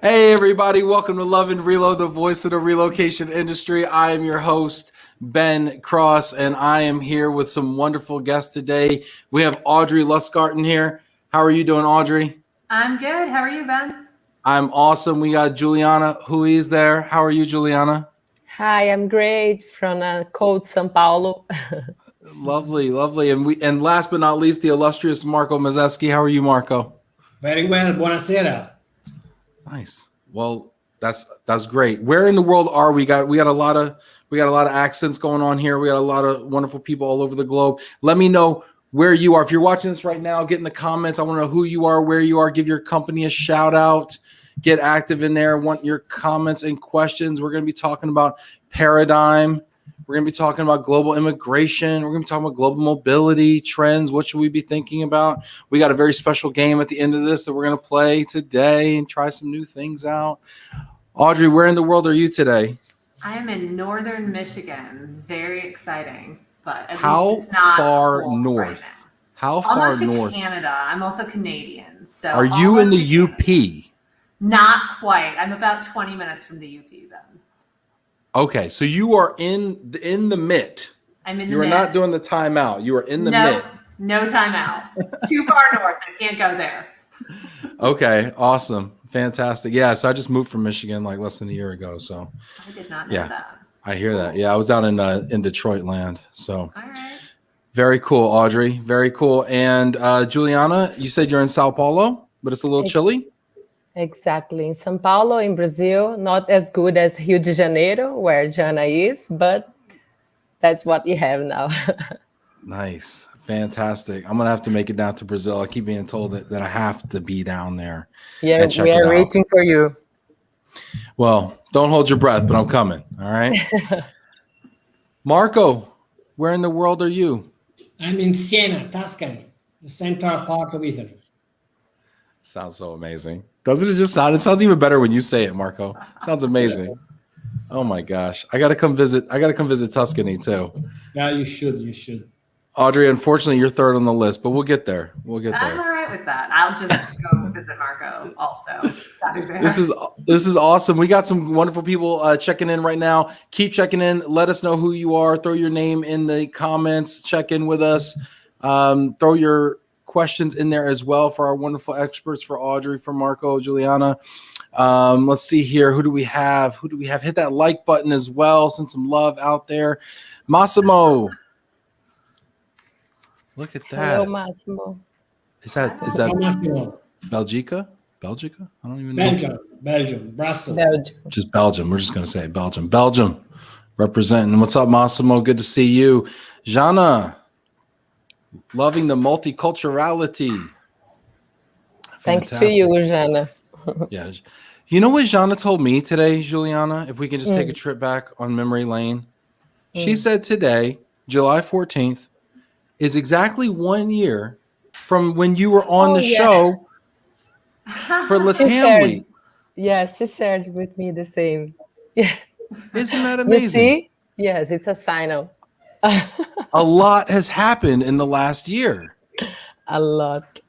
Hey, everybody. Welcome to Love and Reload, the voice of the relocation industry. I am your host, Ben Cross, and I am here with some wonderful guests today. We have Audrey Lustgarten here. How are you doing, Audrey? I'm good. How are you, Ben? I'm awesome. We got Julyana Ruiz there. How are you, Julyana? Hi, I'm great from cold São Paulo. Lovely, lovely. And last but not least, the illustrious Marco Mazzeschi. How are you, Marco? Very well. Buonasera. Nice. Well, that's great. Where in the world are we? We got a lot of accents going on here. We got a lot of wonderful people all over the globe. Let me know where you are. If you're watching this right now, get in the comments. I want to know who you are, where you are. Give your company a shout out. Get active in there. I want your comments and questions. We're going to be talking about paradigm. We're going to be talking about global immigration. We're going to be talking about global mobility trends. What should we be thinking about? We got a very special game at the end of this that we're going to play today and try some new things out. Audrey, where in the world are you today? I am in northern Michigan. Very exciting, but at How least it's not far cold north? right now. How far Almost to north? Canada. I'm also Canadian. So Are you in almost the to UP? Canada. Not quite. I'm about 20 minutes from the UP then. Okay, so you are in the mitt. I'm in the You are mid. not doing the timeout. You are in the mitt. No time out. Too far north. I can't go there. Okay, awesome. Fantastic. Yeah, so I just moved from Michigan like less than a year ago. So I did not know that. I hear that. Yeah, I was down in Detroit land. So All right. very cool, Audrey. Very cool. And Juliana, you said you're in Sao Paulo, but it's a little chilly. Exactly. In São Paulo, in Brazil, not as good as Rio de Janeiro, where Jana is, but that's what you have now. Nice. Fantastic. I'm going to have to make it down to Brazil. I keep being told that I have to be down there. Yeah, and check we it are out. waiting for you. Well, don't hold your breath, but I'm coming. All right. Marco, where in the world are you? I'm in Siena, Tuscany, the central part of Italy. Sounds so amazing. Doesn't it just sound? It sounds even better when you say it, Marco. Sounds amazing. Oh my gosh. I gotta come visit Tuscany too. Yeah, you should. Audrey, unfortunately, you're third on the list, but we'll get there. We'll get I'm there. all right with that. I'll just go visit Marco also. This is awesome. We got some wonderful people checking in right now. Keep checking in. Let us know who you are. Throw your name in the comments. Check in with us. Throw your questions in there as well for our wonderful experts, for Audrey, for Marco, Juliana. Let's see here. Who do we have? Hit that like button as well. Send some love out there. Massimo. Look at that. Hello, Massimo. Is that Belgica? I don't even know. Belgium, Brussels. Just Belgium. We're just going to say Belgium. Belgium representing. What's up, Massimo? Good to see you. Jana, loving the multiculturality. Thanks to you, Jana. Yeah. You know what Jana told me today, Juliana? If we can just take a trip back on memory lane. She said today, July 14th, is exactly 1 year from when you were on the show for Latam Week. Yes, she shared with me the same. Yeah. Isn't that amazing? You see? Yes, it's a sign of. A lot has happened in the last year. A lot.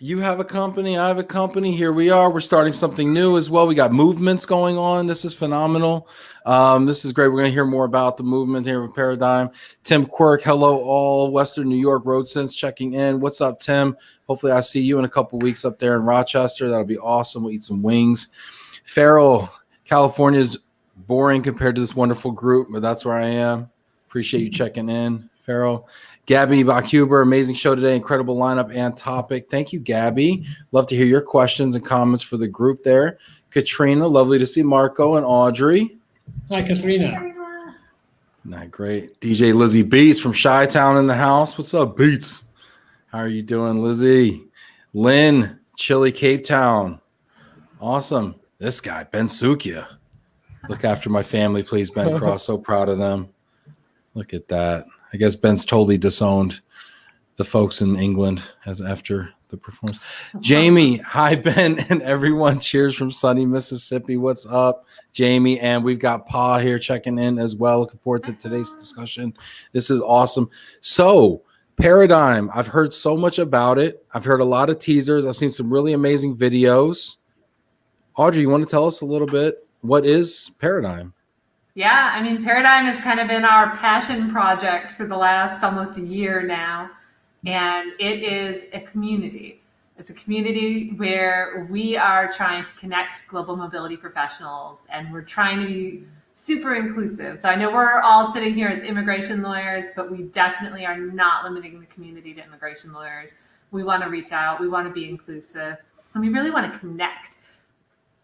You have a company, I have a company. Here we are. We're starting something new as well. We got movements going on. This is phenomenal. This is great. We're going to hear more about the movement here with Paradigm. Tim Quirk, hello all. Western New York Road Sense checking in. What's up, Tim? Hopefully I see you in a couple weeks up there in Rochester. That'll be awesome. We'll eat some wings. Farrell, California is boring compared to this wonderful group, but that's where I am. Appreciate you checking in, Farrell. Gabby Bachhuber, amazing show today. Incredible lineup and topic. Thank you, Gabby. Love to hear your questions and comments for the group there. Katrina, lovely to see Marco and Audrey. Hi, Katrina. Not great. DJ Lizzie Beats from Chi-Town in the house. What's up, Beats? How are you doing, Lizzie? Lynn, Chile, Cape Town. Awesome. This guy, Ben Sukia. Look after my family, please, Ben Cross. So proud of them. Look at that. I guess Ben's totally disowned the folks in England after the performance. Jamie, hi, Ben, and everyone. Cheers from sunny Mississippi. What's up, Jamie? And we've got Pa here checking in as well. Looking forward to today's discussion. This is awesome. So, Paradigm, I've heard so much about it. I've heard a lot of teasers. I've seen some really amazing videos. Audrey, you want to tell us a little bit, what is Paradigm? Yeah, I mean, Paradigm has kind of been our passion project for the last almost a year now. And it is a community. It's a community where we are trying to connect global mobility professionals, and we're trying to be super inclusive. So I know we're all sitting here as immigration lawyers, but we definitely are not limiting the community to immigration lawyers. We want to reach out, we want to be inclusive, and we really want to connect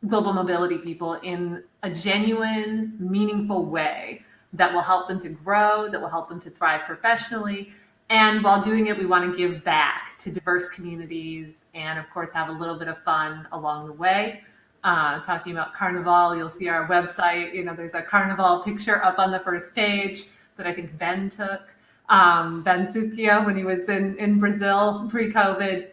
global mobility people in a genuine, meaningful way that will help them to grow, that will help them to thrive professionally. And while doing it, we want to give back to diverse communities and, of course, have a little bit of fun along the way. Talking about Carnival, you'll see our website. You know, there's a Carnival picture up on the first page that I think Ben took, Ben Succhio, when he was in Brazil pre-COVID.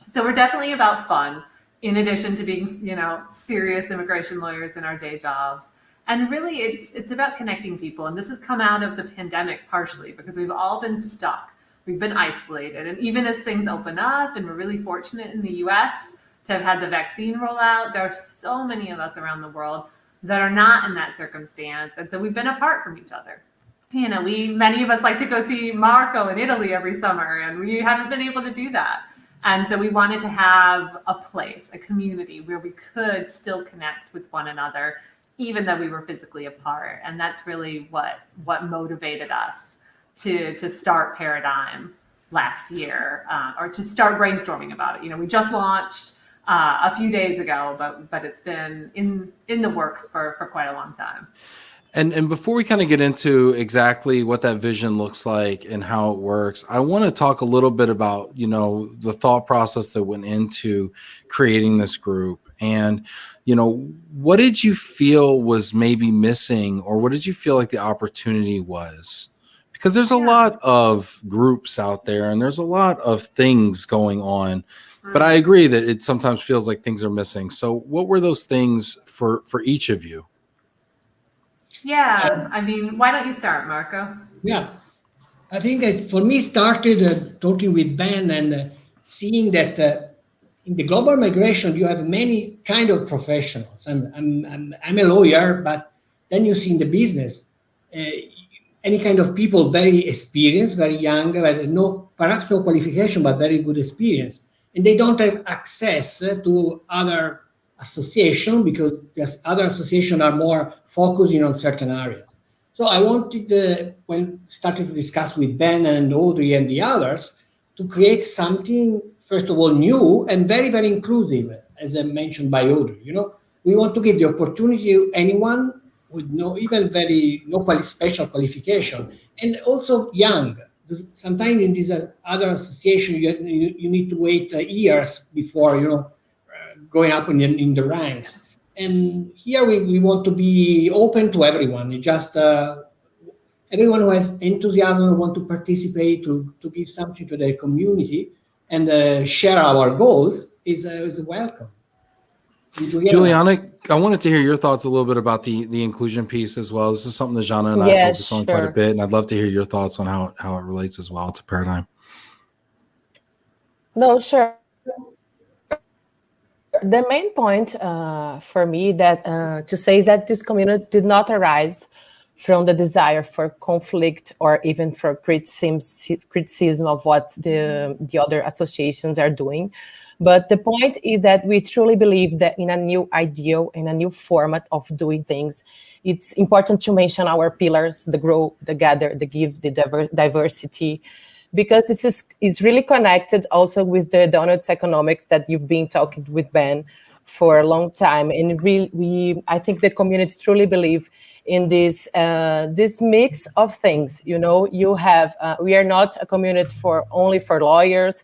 So we're definitely about fun, in addition to being, you know, serious immigration lawyers in our day jobs. And really, it's about connecting people. And this has come out of the pandemic partially because we've all been stuck. We've been isolated. And even as things open up, and we're really fortunate in the US to have had the vaccine rollout, there are so many of us around the world that are not in that circumstance. And so we've been apart from each other. You know, many of us like to go see Marco in Italy every summer, and we haven't been able to do that. And so we wanted to have a place, a community where we could still connect with one another, even though we were physically apart. And that's really what motivated us to start Paradigm last year, or to start brainstorming about it. You know, we just launched a few days ago, but it's been in the works for quite a long time. And before we kind of get into exactly what that vision looks like and how it works, I want to talk a little bit about, you know, the thought process that went into creating this group. And, you know, what did you feel was maybe missing, or what did you feel like the opportunity was? Because there's a lot of groups out there and there's a lot of things going on, but I agree that it sometimes feels like things are missing. So what were those things for each of you? Yeah, I mean, why don't you start, Marco? Yeah, I think that for me started talking with Ben and seeing that in the global migration you have many kind of professionals. I'm a lawyer, but then you see in the business any kind of people very experienced, very young, perhaps no qualification, but very good experience, and they don't have access to other association because there's other associations are more focusing on certain areas. So I wanted, when started to discuss with Ben and Audrey and the others, to create something, first of all, new and very, very inclusive, as I mentioned by Audrey. You know, we want to give the opportunity to anyone with special qualification, and also young. Sometimes in this other association, you need to wait years before, you know, going up in the ranks. And here we want to be open to everyone. Just everyone who has enthusiasm and want to participate, to give something to the community and share our goals is welcome. Juliana, I wanted to hear your thoughts a little bit about the inclusion piece as well. This is something that Jana and I focus on quite a bit, and I'd love to hear your thoughts on how it relates as well to Paradigm. No, sure. The main point for me that to say is that this community did not arise from the desire for conflict or even for criticism of what the other associations are doing. But the point is that we truly believe that in a new ideal, in a new format of doing things, it's important to mention our pillars: the grow, the gather, the give, the diversity, because this is really connected also with the donuts economics that you've been talking with Ben for a long time. And I think the community truly believe in this mix of things. You know, you have we are not a community only for lawyers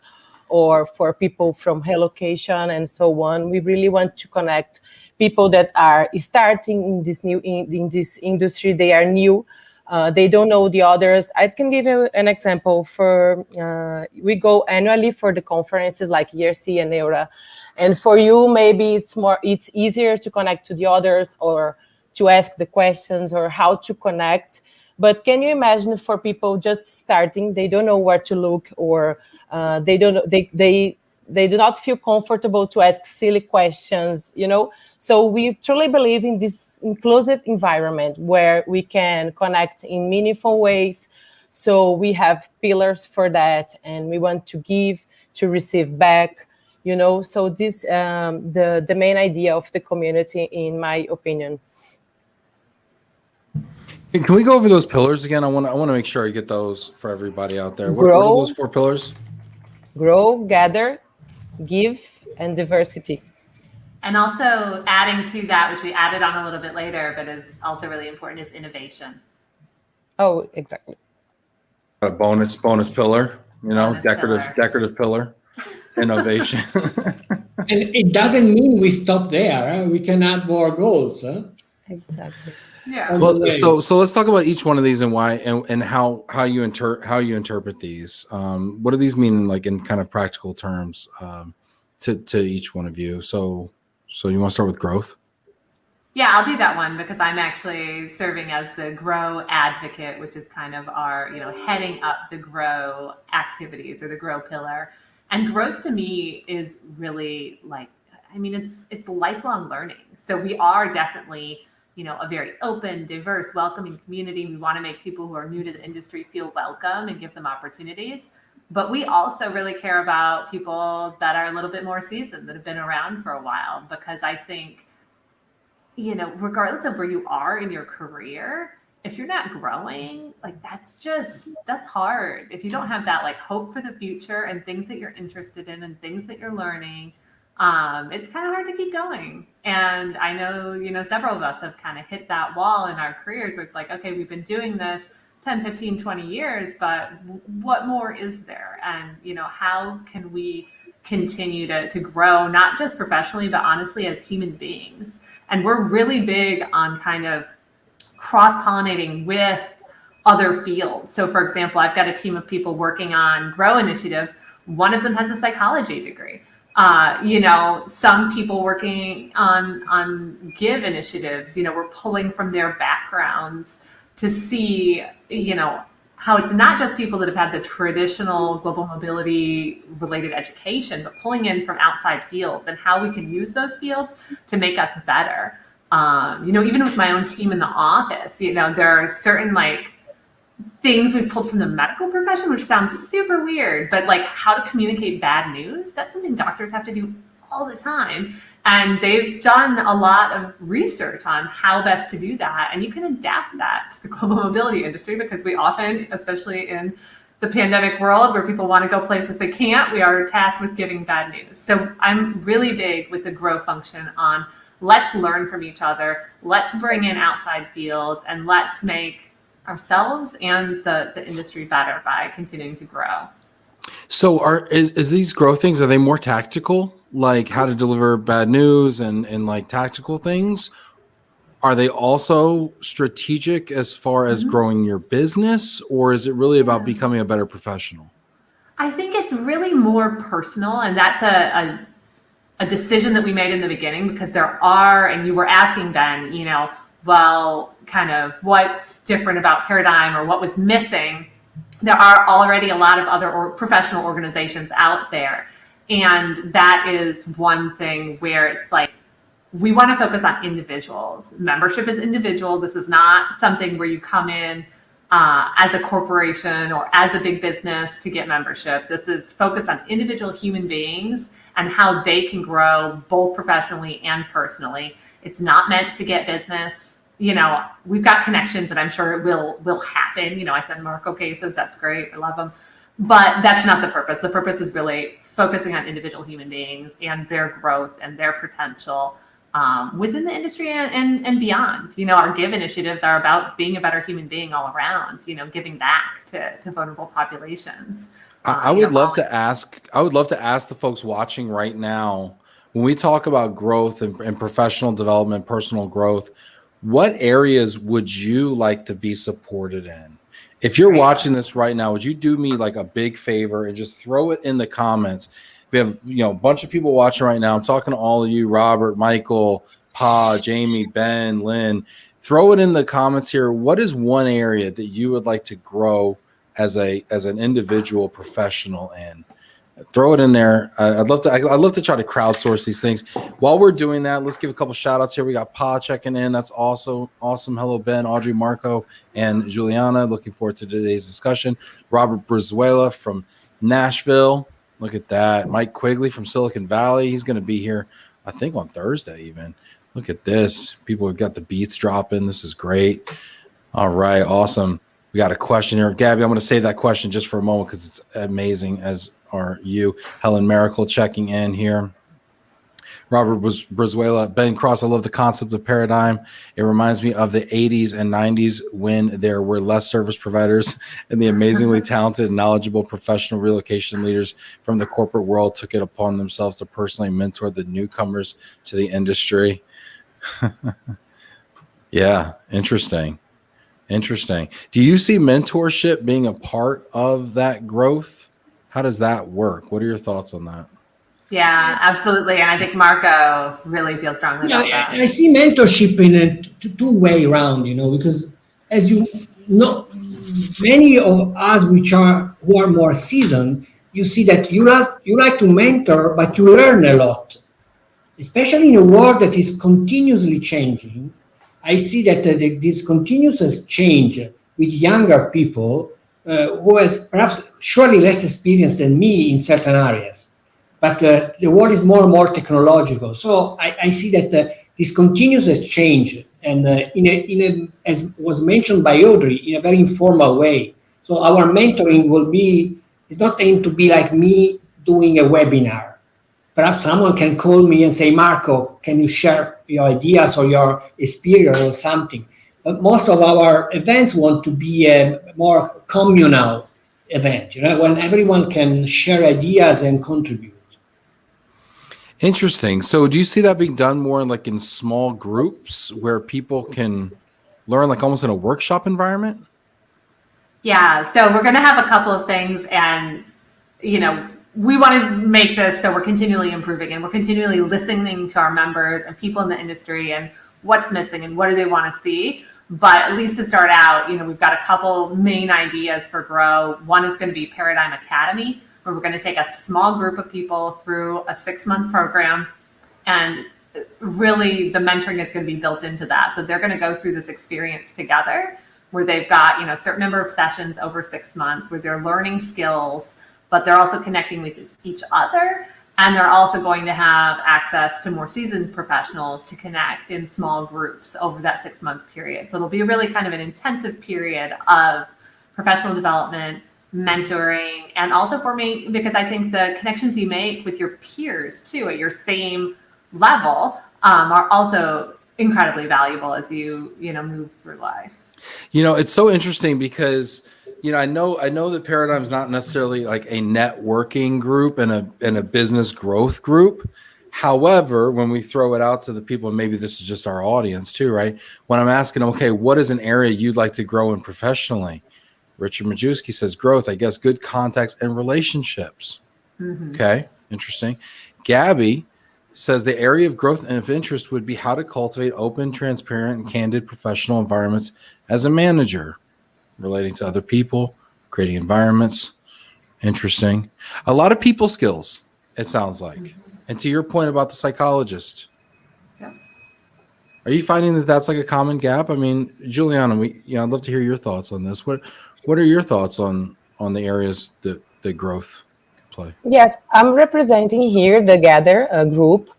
or for people from relocation and so on. We really want to connect people that are starting in this industry. They are new. They don't know the others. I can give you an example. We go annually for the conferences like ERC and EURA, and for you maybe it's easier to connect to the others or to ask the questions or how to connect. But can you imagine for people just starting, they don't know where to look, or they don't know, they they do not feel comfortable to ask silly questions, you know. So we truly believe in this inclusive environment where we can connect in meaningful ways. So we have pillars for that, and we want to give to receive back, you know. So this the main idea of the community, in my opinion. Can we go over those pillars again? I want to make sure I get those for everybody out there. What are those 4 pillars? Grow, gather, give, and diversity. And also adding to that, which we added on a little bit later, but is also really important, is innovation. Oh, exactly. A bonus pillar, you know, decorative pillar, innovation. And it doesn't mean we stop there. Huh? We can add more goals. Huh? Exactly. Yeah. Well, so let's talk about each one of these and why and how you interpret these. What do these mean, like in kind of practical terms, to each one of you? So you want to start with growth? Yeah, I'll do that one because I'm actually serving as the grow advocate, which is kind of our, you know, heading up the grow activities or the grow pillar. And growth to me is really like, I mean, it's lifelong learning. So we are definitely, you know, a very open, diverse, welcoming community. We want to make people who are new to the industry feel welcome and give them opportunities. But we also really care about people that are a little bit more seasoned, that have been around for a while, because I think, you know, regardless of where you are in your career, if you're not growing, like that's hard. If you don't have that like hope for the future and things that you're interested in and things that you're learning, it's kind of hard to keep going. And I know, you know, several of us have kind of hit that wall in our careers where it's like, okay, we've been doing this 10, 15, 20 years, but what more is there? And, you know, how can we continue to grow, not just professionally, but honestly as human beings? And we're really big on kind of cross-pollinating with other fields. So for example, I've got a team of people working on grow initiatives. One of them has a psychology degree. You know, some people working on give initiatives, you know, we're pulling from their backgrounds to see, you know, how it's not just people that have had the traditional global mobility related education, but pulling in from outside fields and how we can use those fields to make us better. You know, even with my own team in the office, you know, there are certain like things we've pulled from the medical profession, which sounds super weird, but like how to communicate bad news, that's something doctors have to do all the time. And they've done a lot of research on how best to do that. And you can adapt that to the global mobility industry, because we often, especially in the pandemic world where people want to go places they can't, we are tasked with giving bad news. So I'm really big with the grow function on let's learn from each other, let's bring in outside fields, and let's make ourselves and the industry better by continuing to grow. So is these growth things, are they more tactical, like how to deliver bad news and like tactical things? Are they also strategic as far as growing your business, or is it really about becoming a better professional? I think it's really more personal, and that's a decision that we made in the beginning, because there are, and you were asking Ben, you know, well, kind of what's different about Paradigm or what was missing. There are already a lot of other professional organizations out there. And that is one thing where it's like, we want to focus on individuals. Membership is individual. This is not something where you come in as a corporation or as a big business to get membership. This is focused on individual human beings and how they can grow both professionally and personally. It's not meant to get business. You know, we've got connections and I'm sure it will happen. You know, I send Marco cases. That's great. I love them. But that's not the purpose. The purpose is really focusing on individual human beings and their growth and their potential within the industry and beyond. You know, our give initiatives are about being a better human being all around, you know, giving back to vulnerable populations. I would love to ask the folks watching right now, when we talk about growth and professional development, personal growth, what areas would you like to be supported in? If you're watching this right now, would you do me like a big favor and just throw it in the comments? We have, you know, a bunch of people watching right now. I'm talking to all of you, Robert, Michael, Pa, Jamie, Ben, Lynn. Throw it in the comments here. What is one area that you would like to grow as an individual professional in? throw it in there. I'd love to try to crowdsource these things. While we're doing that, let's give a couple shout outs here. We got Pa checking in. That's also awesome. Hello, Ben, Audrey, Marco, and Juliana. Looking forward to today's discussion. Robert Brizuela from Nashville. Look at that. Mike Quigley from Silicon Valley. He's going to be here, I think, on Thursday even. Look at this. People have got the beats dropping. This is great. All right. Awesome. We got a question here. Gabby, I'm going to save that question just for a moment because it's amazing, as are you. Helen Miracle checking in here. Robert Brizuela, Ben Cross, I love the concept of paradigm. It reminds me of the 80s and 90s when there were less service providers and the amazingly talented and knowledgeable professional relocation leaders from the corporate world took it upon themselves to personally mentor the newcomers to the industry. Yeah, interesting. Do you see mentorship being a part of that growth? How does that work? What are your thoughts on that? Yeah, absolutely. And I think Marco really feels strongly about that. I see mentorship in a two-way round, because as you know, many of us who are more seasoned, you see that you like to mentor, but you learn a lot, especially in a world that is continuously changing. I see that this continuous change with younger people who has perhaps surely less experience than me in certain areas. But the world is more and more technological. So I see that this continuous change, and as was mentioned by Audrey, in a very informal way. So our mentoring is not aimed to be like me doing a webinar. Perhaps someone can call me and say, Marco, can you share your ideas or your experience or something? But most of our events want to be a more communal event, when everyone can share ideas and contribute. Interesting. So do you see that being done more like in small groups where people can learn, like almost in a workshop environment? Yeah, so we're going to have a couple of things, and we want to make this so we're continually improving, and we're continually listening to our members and people in the industry and what's missing and what do they want to see. But at least to start out, we've got a couple main ideas for Grow. One is going to be Paradigm Academy, where we're going to take a small group of people through a 6-month program, and really the mentoring is going to be built into that. So they're going to go through this experience together where they've got, a certain number of sessions over 6 months where they're learning skills, but they're also connecting with each other. And they're also going to have access to more seasoned professionals to connect in small groups over that 6-month period. So it'll be really kind of an intensive period of professional development, mentoring, and also forming, because I think the connections you make with your peers too at your same level are also incredibly valuable as you move through life. It's so interesting because I know that Paradigm is not necessarily like a networking group and a business growth group. However, when we throw it out to the people, and maybe this is just our audience too, right? When I'm asking them, okay, what is an area you'd like to grow in professionally? Richard Mazzeschi says growth, I guess, good contacts and relationships. Mm-hmm. Okay, interesting. Gabby says the area of growth and of interest would be how to cultivate open, transparent, and candid professional environments as a manager, relating to other people, creating environments. Interesting. A lot of people skills, it sounds like. Mm-hmm. And to your point about the psychologist, are you finding that that's like a common gap? I mean, Juliana, I'd love to hear your thoughts on this. What are your thoughts on the areas that the growth can play? Yes, I'm representing here the Gather group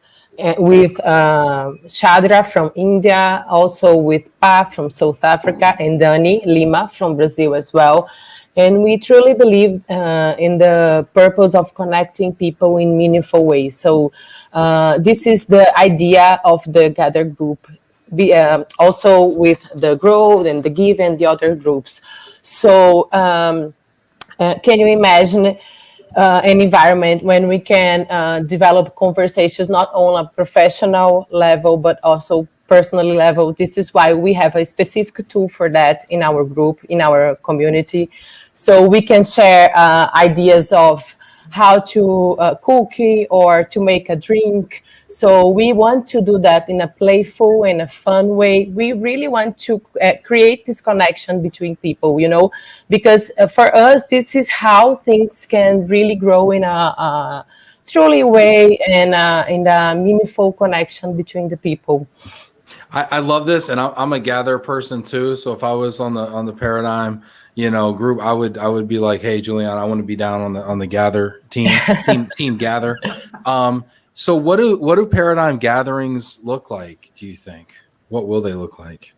with Shadra from India, also with Pa from South Africa, and Dani Lima from Brazil as well. And we truly believe in the purpose of connecting people in meaningful ways. So this is the idea of the Gather group, also with the Grow and the Give and the other groups. So can you imagine an environment when we can develop conversations not on a professional level, but also personal level? This is why we have a specific tool for that in our group, in our community. So we can share ideas of how to cook or to make a drink. So we want to do that in a playful and a fun way. We really want to create this connection between people, you know, because for us, this is how things can really grow in a truly way and in a meaningful connection between the people. I love this, and I'm a gather person too. So if I was on the Paradigm, you know, group, I would be like, hey, Julyana, I want to be down on the gather team gather. So what do Paradigm gatherings look like? Do you think? What will they look like?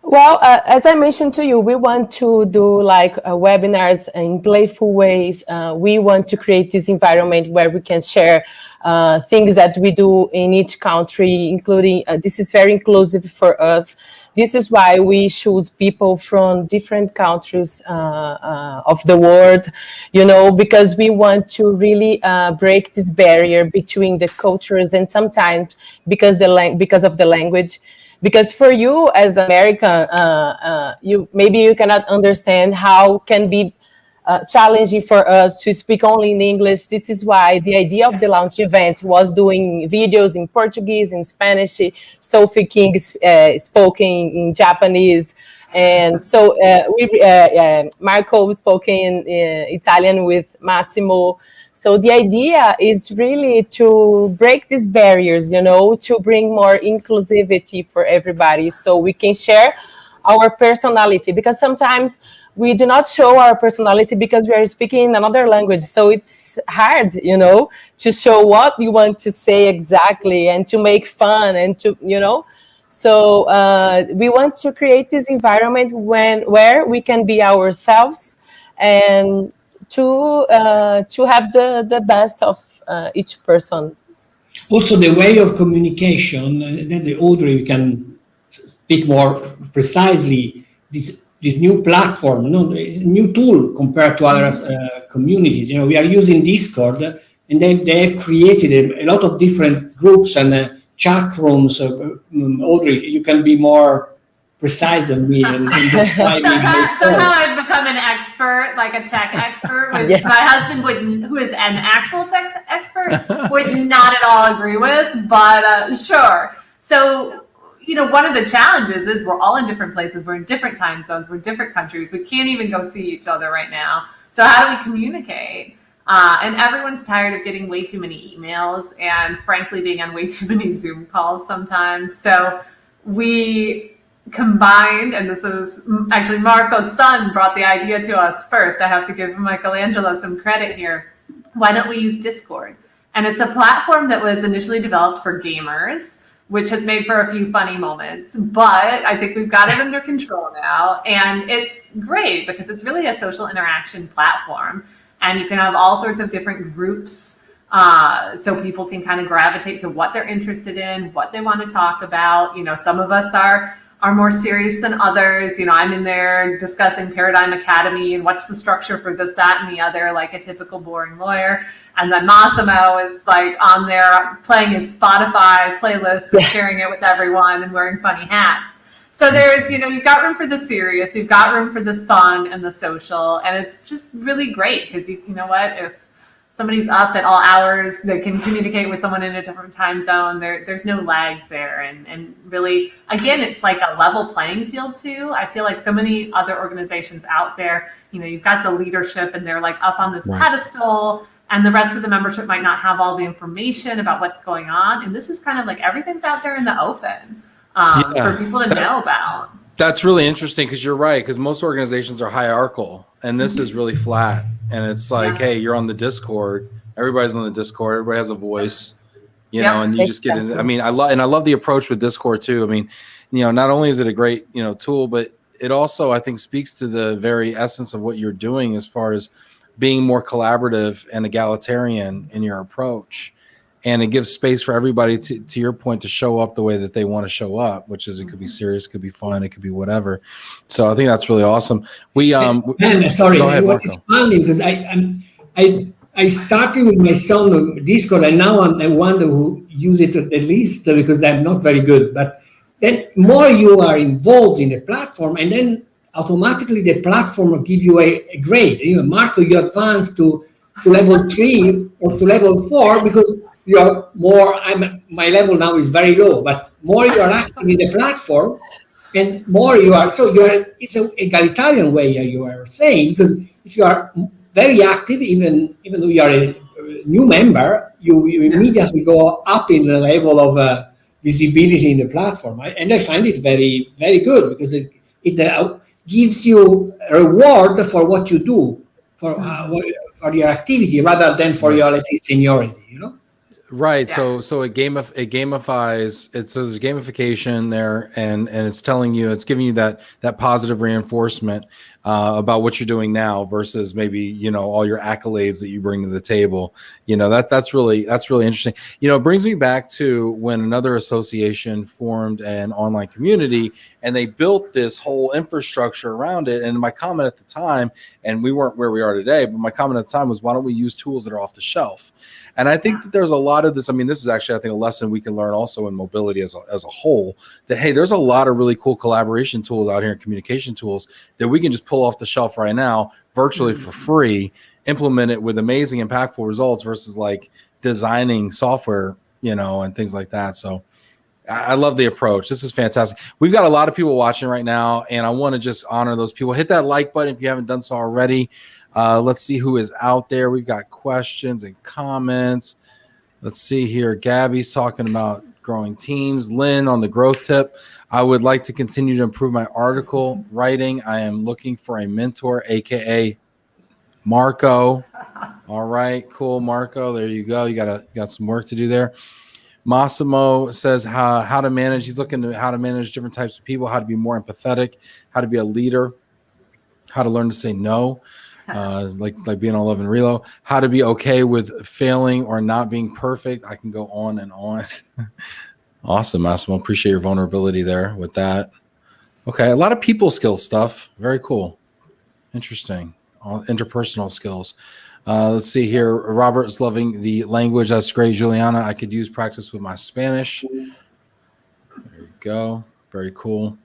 Well, as I mentioned to you, we want to do like webinars in playful ways. We want to create this environment where we can share things that we do in each country, including this is very inclusive for us. This is why we choose people from different countries of the world, you know, because we want to really break this barrier between the cultures, and sometimes because of the language. Because for you as American, you cannot understand how can be challenging for us to speak only in English. This is why the idea of the launch event was doing videos in Portuguese, in Spanish, Sophie King spoken in Japanese, and so Marco spoke in Italian with Massimo. So the idea is really to break these barriers, you know, to bring more inclusivity for everybody, so we can share our personality, because sometimes we do not show our personality because we are speaking another language. So it's hard, you know, to show what you want to say exactly and to make fun and to, you know. So we want to create this environment where we can be ourselves and to have the best of each person. Also, the way of communication, that Audrey can speak more precisely, this new platform, it's a new tool compared to other communities. You know, we are using Discord, and they have created a lot of different groups and chat rooms. Audrey, you can be more precise than me and describe somehow I've become an expert, like a tech expert, which my husband who is an actual tech expert, would not at all agree with, but sure. So, you know, one of the challenges is we're all in different places, we're in different time zones, we're in different countries, we can't even go see each other right now. So how do we communicate? And everyone's tired of getting way too many emails and frankly being on way too many Zoom calls sometimes. So we combined, and this is actually Marco's son brought the idea to us first. I have to give Michelangelo some credit here. Why don't we use Discord? And it's a platform that was initially developed for gamers, which has made for a few funny moments, but I think we've got it under control now. And it's great because it's really a social interaction platform, and you can have all sorts of different groups. So people can kind of gravitate to what they're interested in, what they want to talk about. You know, some of us are more serious than others. You know, I'm in there discussing Paradigm Academy and what's the structure for this, that, and the other, like a typical boring lawyer. And then Massimo is like on there playing his Spotify playlist and sharing it with everyone and wearing funny hats. So there's, you know, you've got room for the serious, you've got room for the fun and the social. And it's just really great because you know what, if somebody's up at all hours, they can communicate with someone in a different time zone. There's no lag there. And really, again, it's like a level playing field too. I feel like so many other organizations out there, you know, you've got the leadership and they're like up on this pedestal, and the rest of the membership might not have all the information about what's going on. And this is kind of like everything's out there in the open for people to know about. That's really interesting because you're right, because most organizations are hierarchical and this is really flat. And it's like, hey, you're on the Discord. Everybody's on the Discord. Everybody has a voice, you know, and you just get in. I mean, I love the approach with Discord too. I mean, you know, not only is it a great, you know, tool, but it also, I think, speaks to the very essence of what you're doing as far as being more collaborative and egalitarian in your approach. And it gives space for everybody to your point, to show up the way that they want to show up, which is, it could be serious, it could be fun, it could be whatever. So I think that's really awesome. Sorry, what is funny, because I started with my son on Discord, and now I'm the one who use it at least because I'm not very good. But then more you are involved in the platform, and then automatically the platform will give you a grade. You know, Marco, you advance to to level 3 or to level 4 because you are more. My level now is very low, but more you are active in the platform, and more you are. So you are. It's an egalitarian way you are saying, because if you are very active, even though you are a new member, you immediately go up in the level of visibility in the platform. And I find it very, very good, because it gives you a reward for what you do, for your activity, rather than for your, let's say, seniority. Right. Yeah. So it gamifies. So there's gamification there, and it's telling you, it's giving you that positive reinforcement about what you're doing now versus maybe all your accolades that you bring to the table. That's really interesting. It brings me back to when another association formed an online community, and they built this whole infrastructure around it. And my comment at the time, and we weren't where we are today, but my comment at the time was, why don't we use tools that are off the shelf? And I think that there's a lot of this. I mean, this is actually, I think, a lesson we can learn also in mobility as a whole, that, hey, there's a lot of really cool collaboration tools out here and communication tools that we can just pull off the shelf right now, virtually for free, implement it with amazing, impactful results versus like designing software, and things like that. So I love the approach. This is fantastic. We've got a lot of people watching right now, and I want to just honor those people. Hit that like button if you haven't done so already. Let's see who is out there. We've got questions and comments. Let's see here. Gabby's talking about growing teams. Lynn on the growth tip. I would like to continue to improve my article writing. I am looking for a mentor, AKA Marco. All right, cool, Marco. There you go. You got some work to do there. Massimo says how to manage. He's looking at how to manage different types of people, how to be more empathetic, how to be a leader, how to learn to say no. Like being on Love and Relo, how to be okay with failing or not being perfect. I can go on and on. Awesome, Massimo. Appreciate your vulnerability there with that. Okay, a lot of people skill stuff. Very cool. Interesting. Interpersonal skills. Let's see here. Robert is loving the language. That's great, Juliana. I could use practice with my Spanish. There you go. Very cool.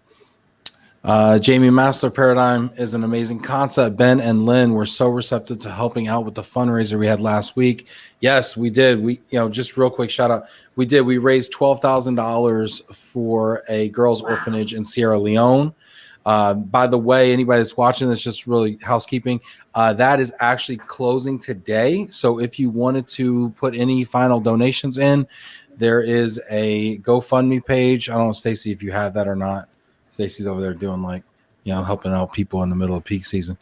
Jamie, Master Paradigm is an amazing concept. Ben and Lynn were so receptive to helping out with the fundraiser we had last week. Yes, we did. We, just real quick shout out. We did. We raised $12,000 for a girls' orphanage in Sierra Leone. By the way, anybody that's watching this, just really housekeeping, that is actually closing today. So if you wanted to put any final donations in, there is a GoFundMe page. I don't know, Stacy, if you have that or not. Stacy's over there doing helping out people in the middle of peak season.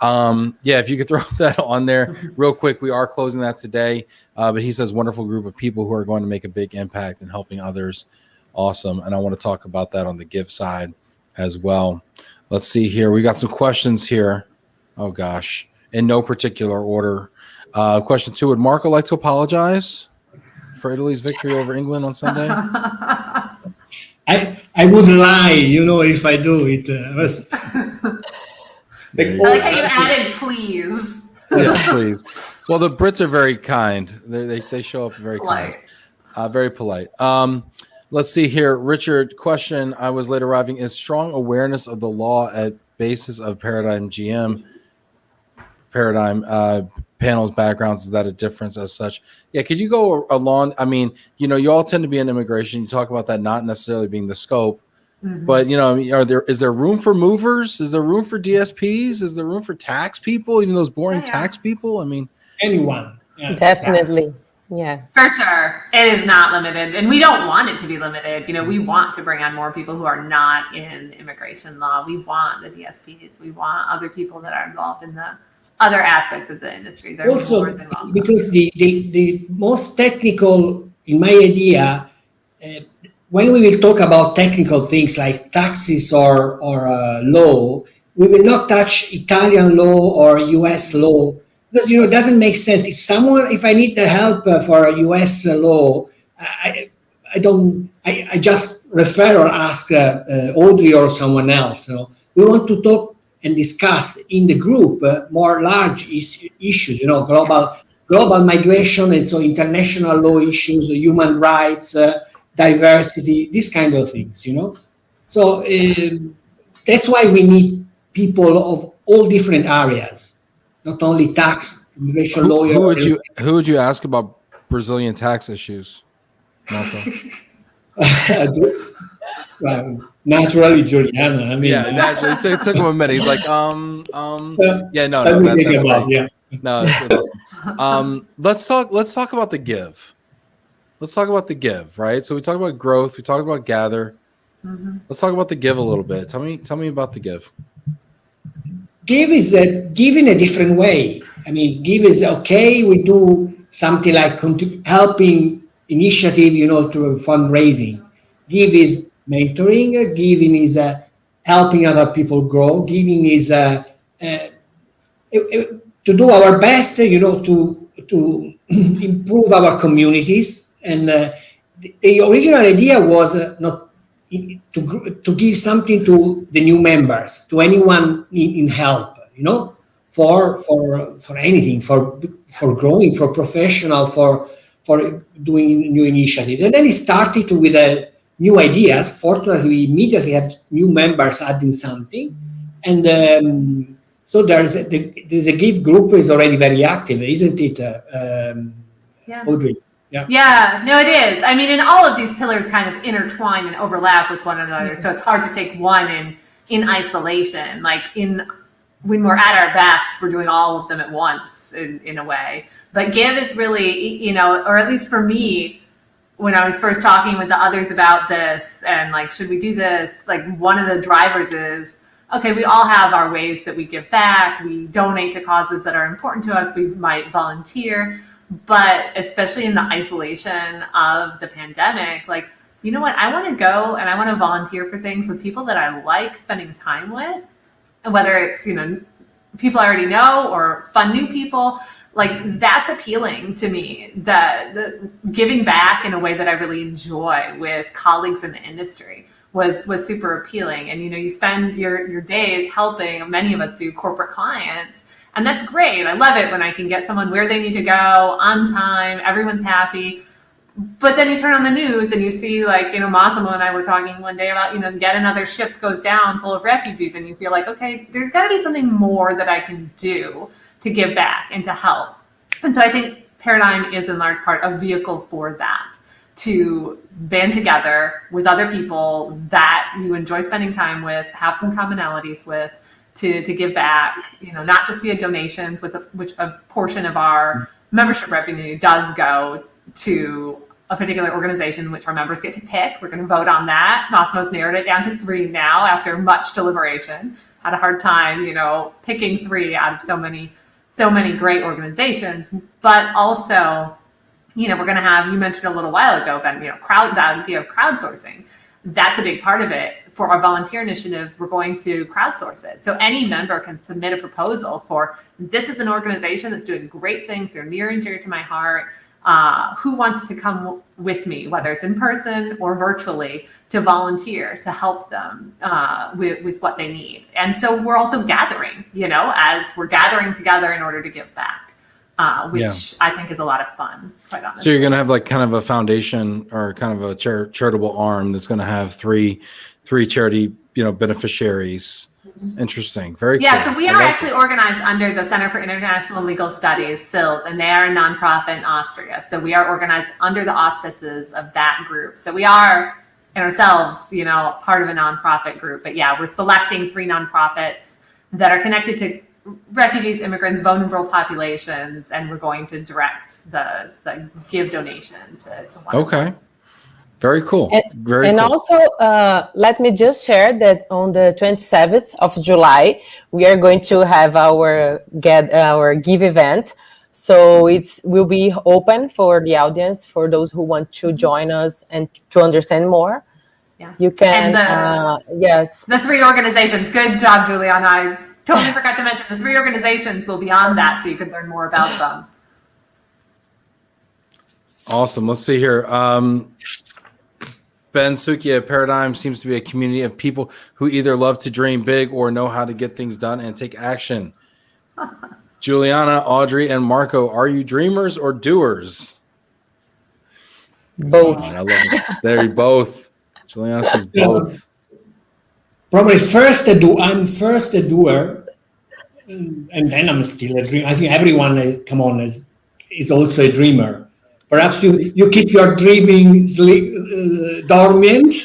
If you could throw that on there real quick. We are closing that today. But he says wonderful group of people who are going to make a big impact in helping others. Awesome. And I want to talk about that on the give side as well. Let's see here. We got some questions here. Oh gosh, in no particular order. Question 2, would Marco like to apologize for Italy's victory over England on Sunday? I would lie, if I do it. I like how you added please. Yeah, please. Well, the Brits are very kind. They show up very kind. Very polite. Let's see here. Richard, question. I was late arriving. Is strong awareness of the law at basis of paradigm panels, backgrounds, is that a difference as such? Yeah, could you go along? I mean, you all tend to be in immigration. You talk about that not necessarily being the scope, but is there room for movers? Is there room for DSPs? Is there room for tax people, even those boring tax people? I mean, anyone. Yeah. Definitely. Yeah. For sure. It is not limited. And we don't want it to be limited. We want to bring on more people who are not in immigration law. We want the DSPs. We want other people that are involved in the other aspects of the industry. They're also, more than welcome. Because the most technical, in my idea, when we will talk about technical things like taxes or law, we will not touch Italian law or US law, because it doesn't make sense. If I need the help for a US law, I just refer or ask Audrey or someone else. We want to talk and discuss in the group more large issues, global migration, and so international law issues, human rights, diversity, these kind of things, So that's why we need people of all different areas, not only tax, immigration lawyer. Who would you ask about Brazilian tax issues, Marco? Well, naturally, Juliana. I mean, Yeah, naturally. It took him a minute. He's like, yeah, no, let me think that's about, great. yeah. No, that's awesome. Let's talk about the give. Let's talk about the give, right? So we talked about growth, we talked about gather. Let's talk about the give a little bit. Tell me about the give. Give is give in a different way. I mean, give is okay. We do something like helping initiative, to fundraising. Give is mentoring. Giving is helping other people grow. Giving is to do our best, to improve our communities. And the original idea was not to give something to the new members, to anyone in help, for anything, for growing, for professional, for doing new initiatives. And then it started with new ideas. Fortunately, we immediately had new members adding something, and so there's a give group is already very active, isn't it, Audrey? Yeah, no, it is. I mean, and all of these pillars kind of intertwine and overlap with one another. So it's hard to take one in isolation. Like when we're at our best, we're doing all of them at once in a way. But give is really, or at least for me, when I was first talking with the others about this and like, should we do this? Like one of the drivers is, okay, we all have our ways that we give back. We donate to causes that are important to us. We might volunteer. But especially in the isolation of the pandemic, like, you know what? I want to go and I want to volunteer for things with people that I like spending time with. And whether it's, people I already know or fun new people, like that's appealing to me. The giving back in a way that I really enjoy with colleagues in the industry was super appealing. And, you spend your days helping, many of us do, corporate clients. And that's great. I love it when I can get someone where they need to go on time, everyone's happy. But then you turn on the news and you see like, Massimo and I were talking one day about, yet another ship goes down full of refugees. And you feel like, okay, there's got to be something more that I can do to give back and to help. And so I think Paradigm is in large part a vehicle for that, to band together with other people that you enjoy spending time with, have some commonalities with, to give back, not just via donations, which a portion of our membership revenue does go to a particular organization, which our members get to pick. We're going to vote on that. Massimo's narrowed it down to 3 now after much deliberation. Had a hard time, picking 3 out of so many great organizations. But also, we're going to have, you mentioned a little while ago, Ben, the idea of crowdsourcing. That's a big part of it. For our volunteer initiatives, we're going to crowdsource it. So any member can submit a proposal for, this is an organization that's doing great things. They're near and dear to my heart. Who wants to come with me, whether it's in person or virtually, to volunteer, to help them with what they need. And so we're also gathering, as we're gathering together in order to give back. Which I think is a lot of fun, quite honestly. So you're going to have like kind of a foundation or kind of a charitable arm that's going to have three charity, beneficiaries. Interesting. Very cool. Yeah, so we are actually organized under the Center for International Legal Studies, CILS, and they are a nonprofit in Austria. So we are organized under the auspices of that group. So we are in ourselves, part of a nonprofit group. But yeah, we're selecting 3 nonprofits that are connected to refugees, immigrants, vulnerable populations, and we're going to direct the give donation to one. Okay. Very cool. And also, let me just share that on the 27th of July, we are going to have our give event. So it will be open for the audience, for those who want to join us and to understand more. Yeah. You can, yes. The 3 organizations, good job, Juliana. I totally forgot to mention the 3 organizations will be on that, so you can learn more about them. Awesome. Let's see here. Ben Sukia, Paradigm seems to be a community of people who either love to dream big or know how to get things done and take action. Juliana, Audrey, and Marco, are you dreamers or doers? Both. I love it. They're both. Juliana says both. Probably I'm first a doer. and then I'm still a dreamer. I think everyone is also a dreamer. Perhaps you keep your dreaming dormant,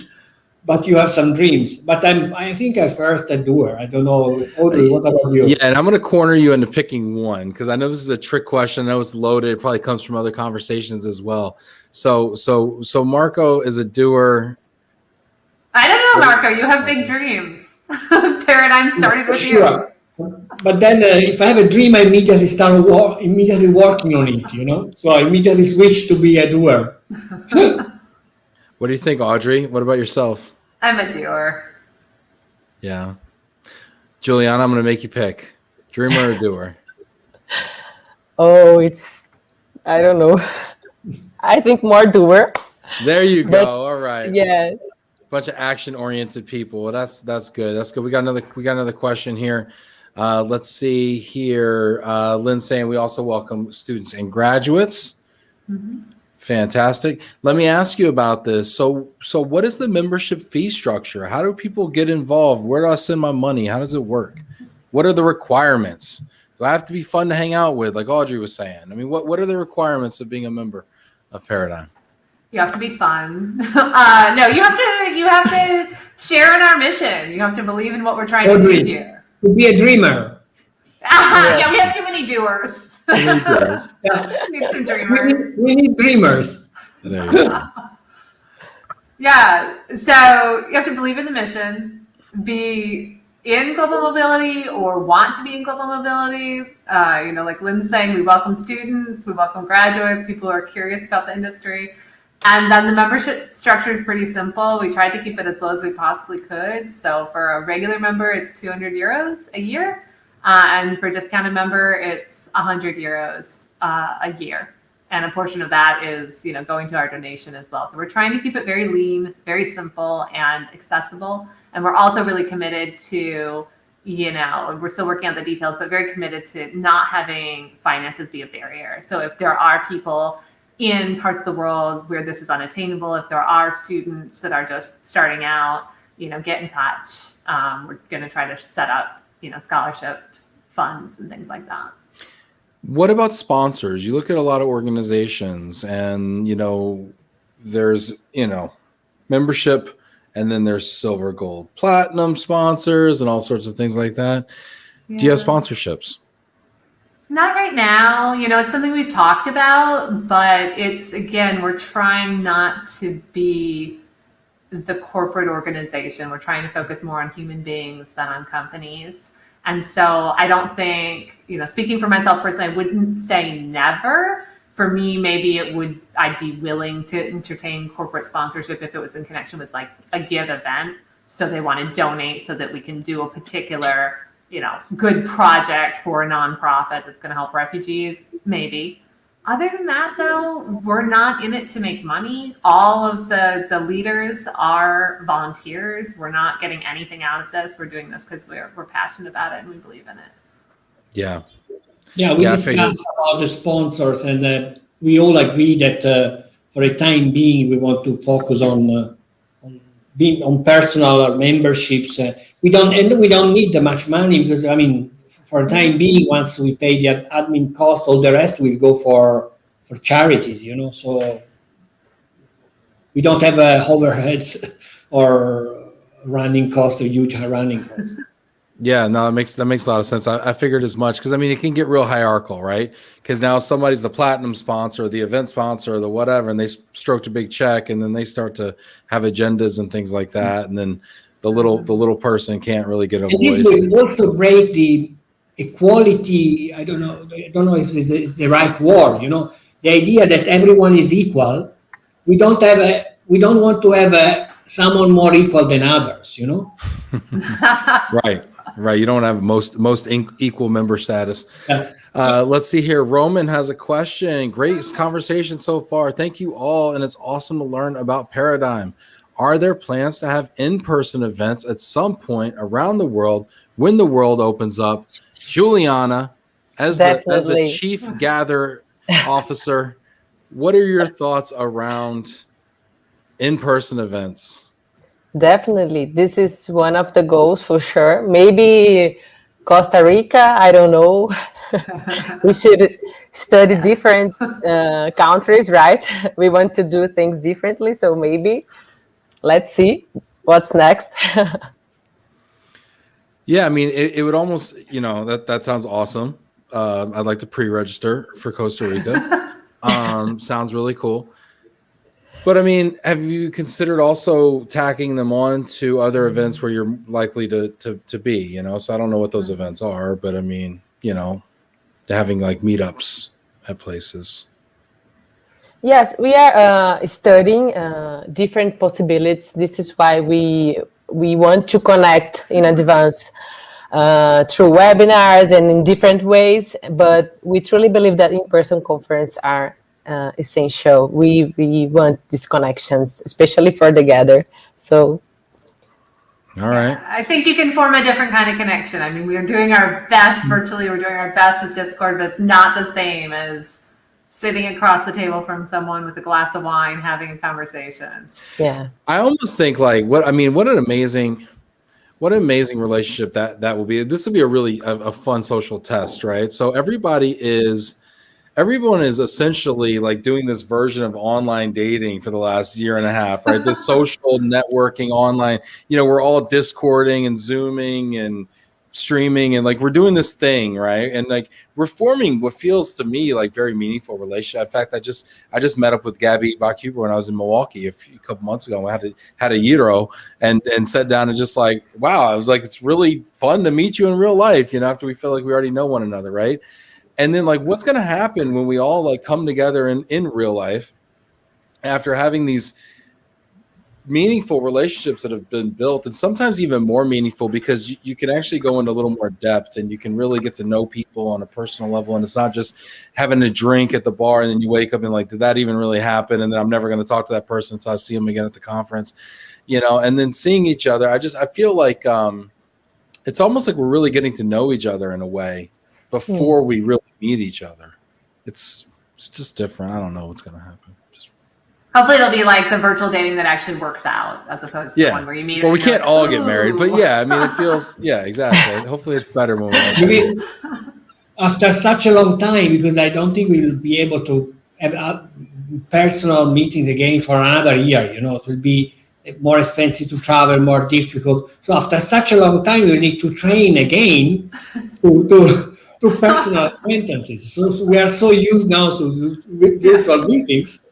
but you have some dreams. But I think I'm first a doer. I don't know, Audrey. What about you? Yeah, and I'm going to corner you into picking one because I know this is a trick question. I know it's loaded. It probably comes from other conversations as well. So Marco is a doer. I don't know, Marco. You have big dreams. Paradigm started with Sure. But then if I have a dream, I immediately start immediately working on it, you know? So I immediately switch to be a doer. What do you think, Audrey? What about yourself? I'm a doer. Yeah. Juliana, I'm going to make you pick. Dreamer or doer? Oh, I don't know. I think more doer. There you go. But, all right. Yes. Bunch of action-oriented people. Well, that's good. That's good. We got another question here. Let's see here. Lynn saying we also welcome students and graduates. Mm-hmm. Fantastic. Let me ask you about this. So what is the membership fee structure? How do people get involved? Where do I send my money? How does it work? What are the requirements? Do I have to be fun to hang out with, like Audrey was saying? I mean, what are the requirements of being a member of Paradigm? You have to be fun. No, you have to share in our mission. You have to believe in what we're trying to do here. To be a dreamer. Yeah, we have too many doers. Too many doers. Yeah. We need some dreamers. We need dreamers. There you go. Yeah, so you have to believe in the mission, be in global mobility or want to be in global mobility. Like Lynn's saying, we welcome students, we welcome graduates, people who are curious about the industry. And then the membership structure is pretty simple. We tried to keep it as low as we possibly could. So for a regular member, it's 200 euros a year. And for a discounted member, it's 100 euros a year. And a portion of that is, going to our donation as well. So we're trying to keep it very lean, very simple and accessible. And we're also really committed to, we're still working on the details, but very committed to not having finances be a barrier. So if there are people in parts of the world where this is unattainable, if there are students that are just starting out, get in touch. We're going to try to set up, scholarship funds and things like that. What about sponsors? You look at a lot of organizations and, there's, membership and then there's silver, gold, platinum sponsors and all sorts of things like that. Yeah. Do you have sponsorships? Not right now. It's something we've talked about, but we're trying not to be the corporate organization. We're trying to focus more on human beings than on companies. And so I don't think, speaking for myself personally, I wouldn't say never. For me, maybe I'd be willing to entertain corporate sponsorship if it was in connection with like a give event. So they want to donate so that we can do a particular, good project for a nonprofit that's going to help refugees, maybe. Other than that, though, we're not in it to make money. All of the leaders are volunteers. We're not getting anything out of this. We're doing this because we're passionate about it and we believe in it. Yeah. Yeah, we discussed about the sponsors and we all agree that for a time being, we want to focus on personal memberships. We don't need that much money because, for the time being, once we pay the admin cost, all the rest will go for charities, so we don't have overheads or running costs or huge running costs. Yeah, no, that makes a lot of sense. I figured as much because it can get real hierarchical, right? Because now somebody's the platinum sponsor, or the event sponsor, or the whatever, and they stroked a big check, and then they start to have agendas and things like that, and then the little person can't really get a voice. This will also break the equality. I don't know if this is the right word. The idea that everyone is equal. We don't want to have someone more equal than others. Right. You don't have most equal member status. Yeah. Let's see here. Roman has a question. Great conversation so far. Thank you all. And it's awesome to learn about Paradigm. Are there plans to have in-person events at some point around the world when the world opens up? Juliana, as the chief gather officer, what are your thoughts around in-person events? Definitely. This is one of the goals for sure. Maybe Costa Rica, I don't know. We should study different countries, right? We want to do things differently, so maybe let's see what's next. Yeah, I mean, it would almost, that sounds awesome. I'd like to pre-register for Costa Rica. Sounds really cool. But I mean, have you considered also tacking them on to other events where you're likely to be, So I don't know what those events are, but I mean, having like meetups at places. Yes, we are studying different possibilities. This is why we want to connect in advance through webinars and in different ways. But we truly believe that in-person conferences are essential. We want these connections, especially for the gather. So. All right. Yeah, I think you can form a different kind of connection. I mean, we are doing our best virtually. We're doing our best with Discord, but it's not the same as sitting across the table from someone with a glass of wine, having a conversation. Yeah. I almost think like what an amazing relationship that will be. This will be a really a fun social test, right? So everyone is essentially like doing this version of online dating for the last year and a half, right? This social networking online, we're all Discording and Zooming and streaming and like we're doing this thing, right? And like we're forming what feels to me like very meaningful relationship. In fact, I just met up with Gabby Bakuber when I was in Milwaukee a couple months ago. We had a gyro and sat down and just like, wow, I was like, it's really fun to meet you in real life, after we feel like we already know one another, right? And then like what's going to happen when we all like come together in real life after having these meaningful relationships that have been built, and sometimes even more meaningful because you can actually go into a little more depth and you can really get to know people on a personal level. And it's not just having a drink at the bar and then you wake up and like, did that even really happen? And then I'm never going to talk to that person until I see them again at the conference, and then seeing each other. I feel like it's almost like we're really getting to know each other in a way before we really meet each other. It's just different. I don't know what's going to happen. Hopefully it'll be like the virtual dating that actually works out as opposed to one where you meet. Well, we can't all get married, but yeah, I mean, it feels, yeah, exactly. Hopefully it's better when maybe after such a long time, because I don't think we'll be able to have personal meetings again for another year. It will be more expensive to travel, more difficult. So after such a long time, we need to train again to personal acquaintances. So we are so used now to virtual meetings.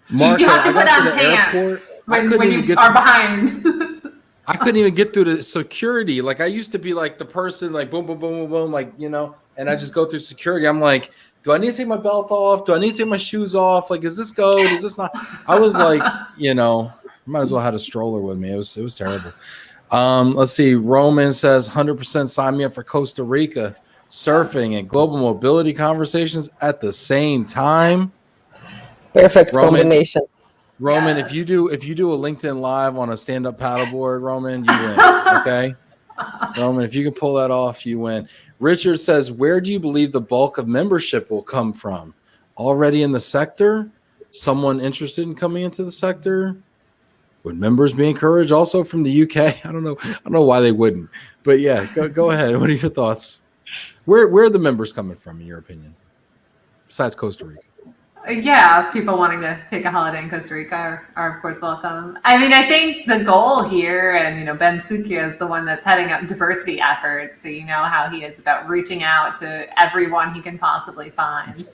Mark, you have to put on pants when you are behind. I couldn't even get through the security. Like I used to be like the person like boom, boom, boom, boom, boom, like, and I just go through security. I'm like, do I need to take my belt off? Do I need to take my shoes off? Like, is this go? Is this not? I was like, might as well have a stroller with me. It was terrible. Let's see. Roman says 100% sign me up for Costa Rica surfing and global mobility conversations at the same time. Perfect combination. Roman, yes. if you do a LinkedIn Live on a stand-up paddleboard, Roman, you win. Okay, Roman, if you can pull that off, you win. Richard says, where do you believe the bulk of membership will come from? Already in the sector? Someone interested in coming into the sector? Would members be encouraged also from the UK? I don't know why they wouldn't. But yeah, go ahead. What are your thoughts? Where are the members coming from, in your opinion? Besides Costa Rica. Yeah, people wanting to take a holiday in Costa Rica are of course welcome. I mean, I think the goal here, and Ben Sukia is the one that's heading up diversity efforts, so you know how he is about reaching out to everyone he can possibly find.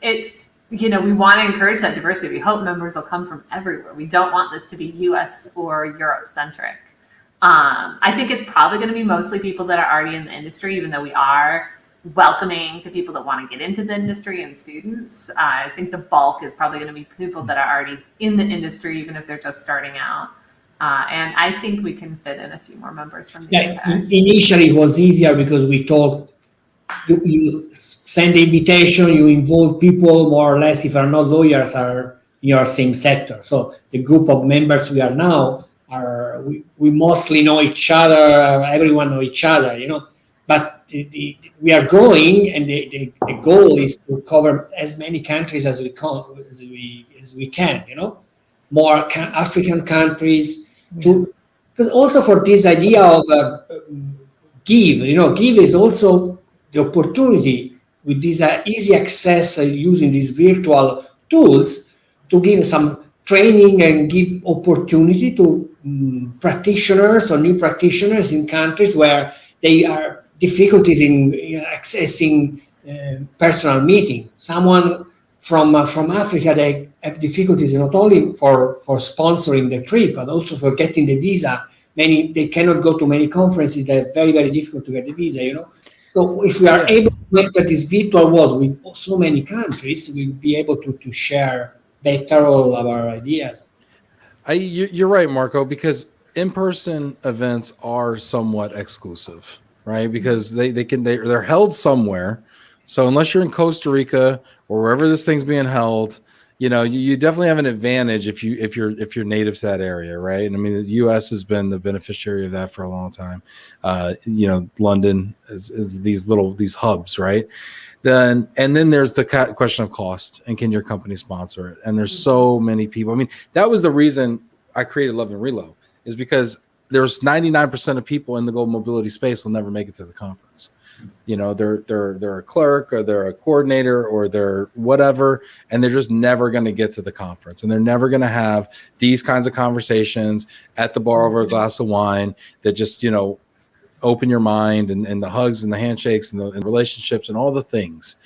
It's we want to encourage that diversity. We hope members will come from everywhere. We don't want this to be US or Europe centric. I think it's probably going to be mostly people that are already in the industry, even though we are welcoming to people that want to get into the industry and students. I think the bulk is probably going to be people that are already in the industry, even if they're just starting out. And I think we can fit in a few more members from the UK. Initially, it was easier because we talked, you send the invitation, you involve people more or less, if are not lawyers, are in your same sector. So the group of members we are now, we mostly know each other, everyone know each other, But we are growing, and the goal is to cover as many countries as we can. More African countries. But also for this idea of give is also the opportunity with this easy access using these virtual tools to give some training and give opportunity to practitioners or new practitioners in countries where they are difficulties in accessing personal meeting. Someone from Africa, they have difficulties not only for sponsoring the trip, but also for getting the visa. They cannot go to many conferences. They're very, very difficult to get the visa, So if we are able to enter this virtual world with so many countries, we'll be able to share better all of our ideas. You're right, Marco, because in-person events are somewhat exclusive, right? Because they're held somewhere. So unless you're in Costa Rica or wherever this thing's being held, you definitely have an advantage if you're native to that area, right? And I mean, the U.S. has been the beneficiary of that for a long time. London is these hubs, right? And then there's the question of cost, and can your company sponsor it? And there's so many people. I mean, that was the reason I created LOVE+RELO, is because there's 99% of people in the global mobility space will never make it to the conference. They're a clerk, or they're a coordinator, or they're whatever, and they're just never going to get to the conference, and they're never going to have these kinds of conversations at the bar over a glass of wine that just open your mind, and the hugs and the handshakes and the relationships and all the things.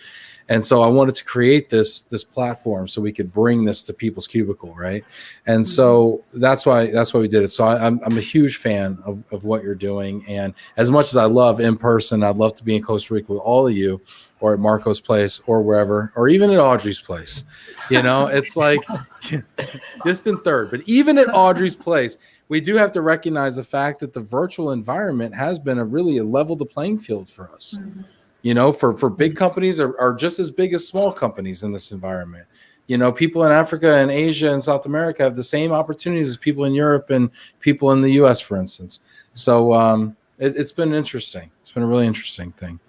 And so I wanted to create this platform so we could bring this to people's cubicle, right? And so that's why we did it. So I'm a huge fan of what you're doing. And as much as I love in person, I'd love to be in Costa Rica with all of you, or at Marco's place, or wherever, or even at Audrey's place. It's like distant third. But even at Audrey's place, we do have to recognize the fact that the virtual environment has been a level the playing field for us. For big companies are just as big as small companies in this environment. People in Africa and Asia and South America have the same opportunities as people in Europe and people in the US, for instance. So it's been interesting. It's been a really interesting thing.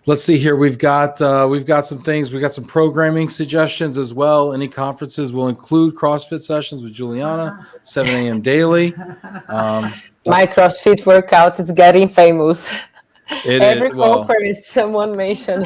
Let's see here. We've got some things. We got some programming suggestions as well. Any conferences will include CrossFit sessions with Julyana, 7 a.m. daily. My CrossFit workout is getting famous. Every conference, someone mentioned.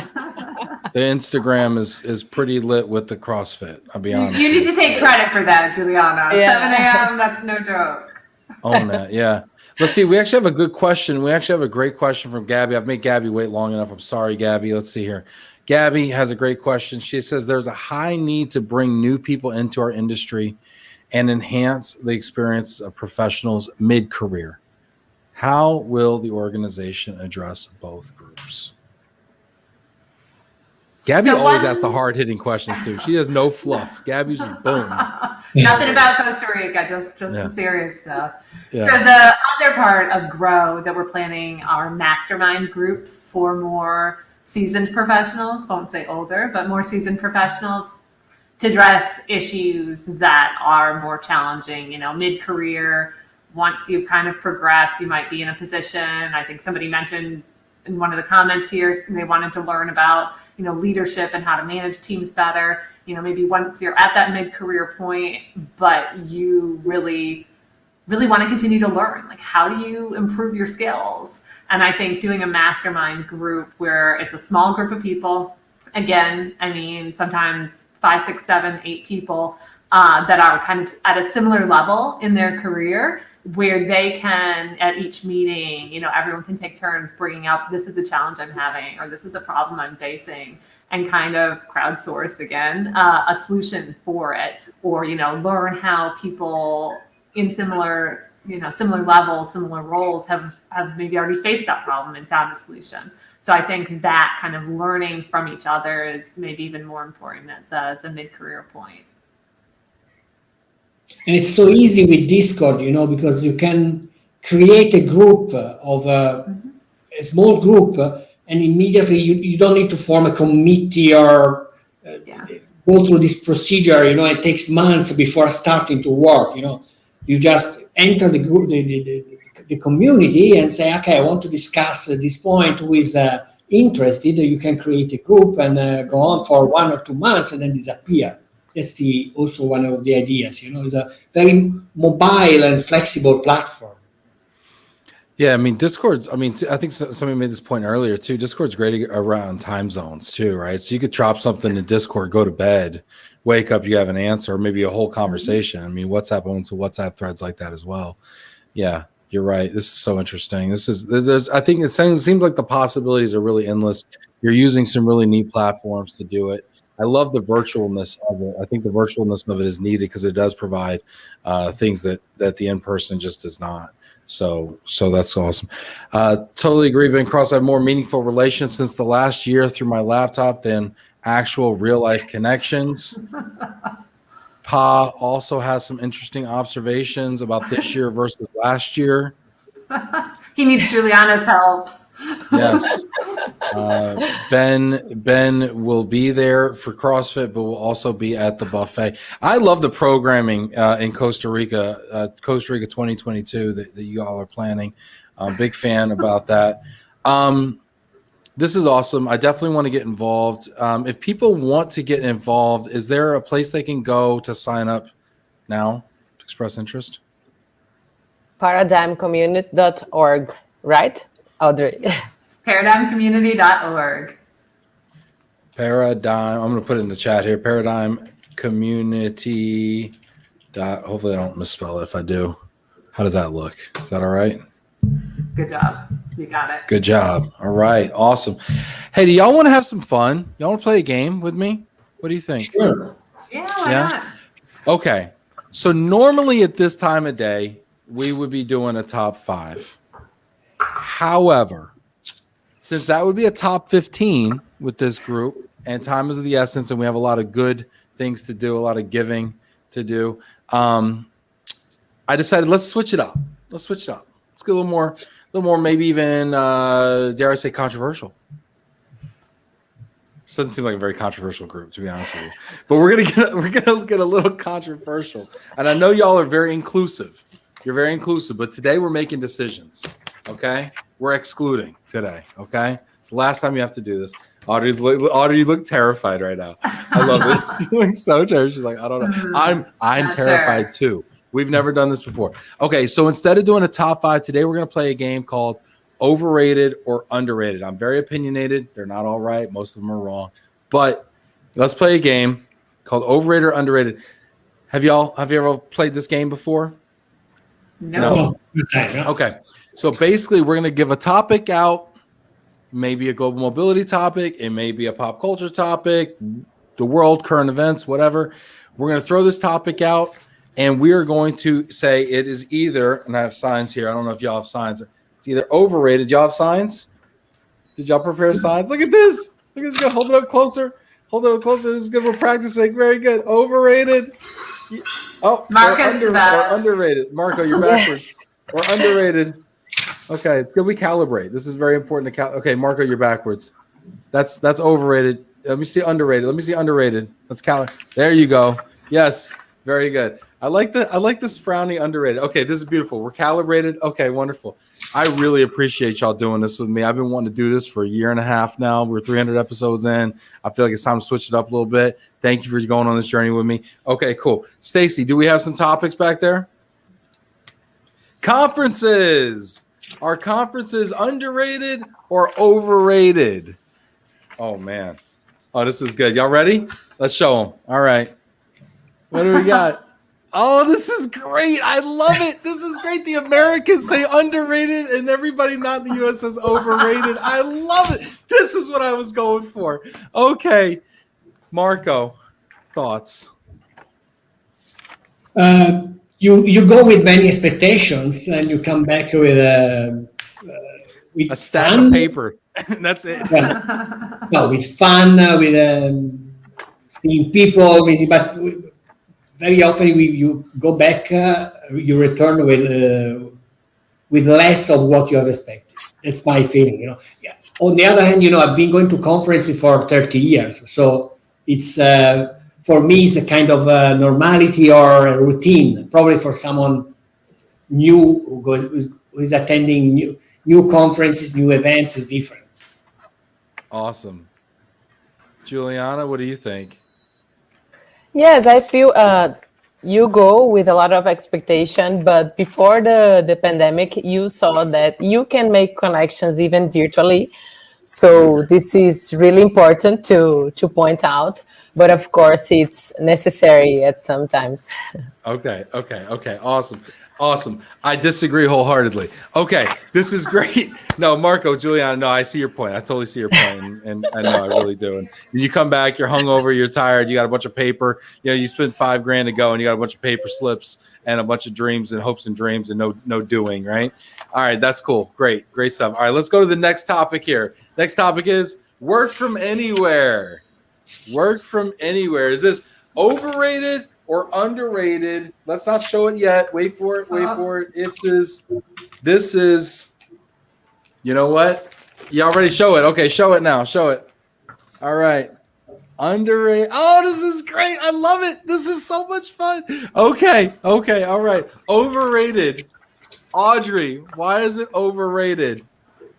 The Instagram is pretty lit with the CrossFit. I'll be honest. You need to take credit for that, Julyana. 7 a.m. That's no joke. Own that, yeah. Let's see. We actually have a good question. We actually have a great question from Gabby. I've made Gabby wait long enough. I'm sorry, Gabby. Let's see here. Gabby has a great question. She says there's a high need to bring new people into our industry and enhance the experience of professionals mid-career. How will the organization address both groups? Gabby always asks the hard-hitting questions too. She has no fluff. Gabby's just boom. Nothing about Costa Rica, just the serious stuff. Yeah. So the other part of Grow that we're planning are mastermind groups for more seasoned professionals. Won't say older, but more seasoned professionals to address issues that are more challenging. Mid-career. Once you've kind of progressed, you might be in a position. I think somebody mentioned in one of the comments here, they wanted to learn about, leadership and how to manage teams better. Maybe once you're at that mid-career point, but you really, really want to continue to learn. Like, how do you improve your skills? And I think doing a mastermind group where it's a small group of people, again, sometimes 5, 6, 7, 8 people that are kind of at a similar level in their career, where they can, at each meeting, everyone can take turns bringing up, this is a challenge I'm having, or this is a problem I'm facing, and kind of crowdsource again a solution for it, or learn how people in similar levels, similar roles have maybe already faced that problem and found a solution. So I think that kind of learning from each other is maybe even more important at the mid-career point. And it's so easy with Discord, because you can create a group of a small group, and immediately you don't need to form a committee or go through this procedure. It takes months before starting to work. You just enter the group, the community, and say, okay, I want to discuss this point. Who is interested? You can create a group and go on for 1 or 2 months and then disappear. That's also one of the ideas. It's a very mobile and flexible platform. Yeah, I mean, Discord's, I mean, I think somebody made this point earlier too. Discord's great around time zones too, right? So you could drop something in Discord, go to bed, wake up, you have an answer, or maybe a whole conversation. I mean, WhatsApp owns WhatsApp threads like that as well. Yeah, you're right. This is so interesting. There's I think it seems like the possibilities are really endless. You're using some really neat platforms to do it. I love the virtualness of it. I think the virtualness of it is needed because it does provide things that the in person just does not. So that's awesome. Totally agree. Ben Cross, I have more meaningful relations since the last year through my laptop than actual real life connections. Pa also has some interesting observations about this year versus last year. He needs Juliana's help. Yes. Ben will be there for CrossFit, but will also be at the buffet. I love the programming in Costa Rica 2022 that you all are planning. I'm a big fan about that. This is awesome. I definitely want to get involved. If people want to get involved, is there a place they can go to sign up now to express interest? ParadigmCommunity.org, right, Audrey? ParadigmCommunity.org. Paradigm. I'm going to put it in the chat here. Paradigm Community. Hopefully, I don't misspell it. If I do, how does that look? Is that all right? Good job. You got it. Good job. All right. Awesome. Hey, do y'all want to have some fun? Y'all want to play a game with me? What do you think? Sure. Yeah, why not? Okay. So normally at this time of day, we would be doing a top 5. However, since that would be a top 15 with this group, and time is of the essence, and we have a lot of good things to do, a lot of giving to do, I decided let's switch it up. Let's switch it up. Let's get a little more, maybe even, dare I say, controversial. This doesn't seem like a very controversial group, to be honest with you. But we're gonna get a little controversial, and I know y'all are very inclusive. You're very inclusive, but today we're making decisions. Okay, we're excluding today. Okay, it's the last time you have to do this. Audrey, you look terrified right now. I love it. You look so terrified. She's like, I don't know. I'm terrified too. We've never done this before. Okay, so instead of doing a top 5 today, we're gonna play a game called Overrated or Underrated. I'm very opinionated. They're not all right. Most of them are wrong. But let's play a game called Overrated or Underrated. Have you ever played this game before? No. Okay. So basically, we're going to give a topic out, maybe a global mobility topic. It may be a pop culture topic, the world, current events, whatever. We're going to throw this topic out, and we are going to say it is either, and I have signs here. I don't know if y'all have signs. It's either overrated. Y'all have signs? Did y'all prepare signs? Look at this. Look at this. Hold it up closer. Hold it up closer. This is good for practicing. Very good. Overrated. Oh, Marcus or underrated. Marco, you're backwards. Or underrated. Okay, it's good we calibrate. This is very important to okay, Marco, you're backwards. That's overrated. Let me see underrated. Let me see underrated. Let's calibrate. There you go. Yes, very good. I like this frowny underrated. Okay, this is beautiful. We're calibrated. Okay, wonderful. I really appreciate y'all doing this with me. I've been wanting to do this for a year and a half now. We're 300 episodes in. I feel like it's time to switch it up a little bit. Thank you for going on this journey with me. Okay, cool. Stacy, do we have some topics back there? Conferences. Are conferences underrated or overrated? Oh, man. Oh, this is good. Y'all ready? Let's show them. All right. What do we got? Oh, this is great. I love it. This is great. The Americans say underrated and everybody not in the U.S. says overrated. I love it. This is what I was going for. Okay. Marco, thoughts? You go with many expectations and you come back with a stack of paper. That's it. No, with fun, with seeing people, but very often you go back, you return with less of what you have expected. That's my feeling. Yeah. On the other hand, I've been going to conferences for 30 years, so it's for me it's a kind of normality or a routine. Probably for someone new who is attending new conferences, new events is different. Awesome. Juliana, what do you think? Yes, I feel you go with a lot of expectation, but before the pandemic, you saw that you can make connections even virtually. So this is really important to point out. But of course, it's necessary at some times. Okay. Awesome. I disagree wholeheartedly. Okay, this is great. No, Marco, Juliana, no, I see your point. I totally see your point, and I know I really do. And you come back, you're hungover, you're tired, you got a bunch of paper. You know, you spent $5,000 to go, and you got a bunch of paper slips and a bunch of dreams and hopes and dreams and no doing. Right? All right, that's cool. Great stuff. All right, let's go to the next topic here. Next topic is work from anywhere. Work from anywhere. Is this overrated or underrated? Let's not show it yet. Wait for it. This is, you know what? You already show it. Okay, show it now. Show it. All right. Underrated. Oh, this is great. I love it. This is so much fun. Okay. All right. Overrated. Audrey, why is it overrated?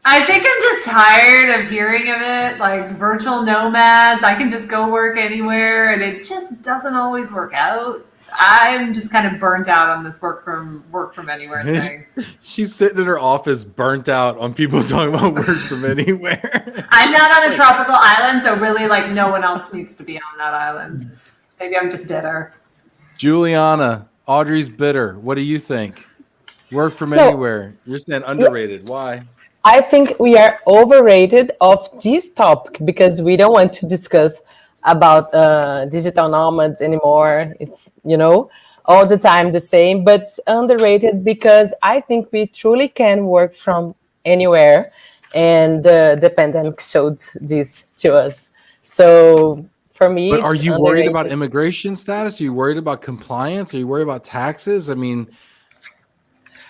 I think I'm just tired of hearing of it, like virtual nomads. I can just go work anywhere, and it just doesn't always work out. I'm just kind of burnt out on this work from anywhere thing. She's sitting in her office, burnt out on people talking about work from anywhere. I'm not on a tropical island, so really, like, no one else needs to be on that island. Maybe I'm just bitter. Juliana, Audrey's bitter. What do you think? Work from anywhere. You're saying underrated. Why? I think we are overrated of this topic because we don't want to discuss about digital nomads anymore. It's, all the time the same, but it's underrated because I think we truly can work from anywhere. And the pandemic showed this to us. So for me, but are you worried about immigration status? Are you worried about compliance? Are you worried about taxes? I mean,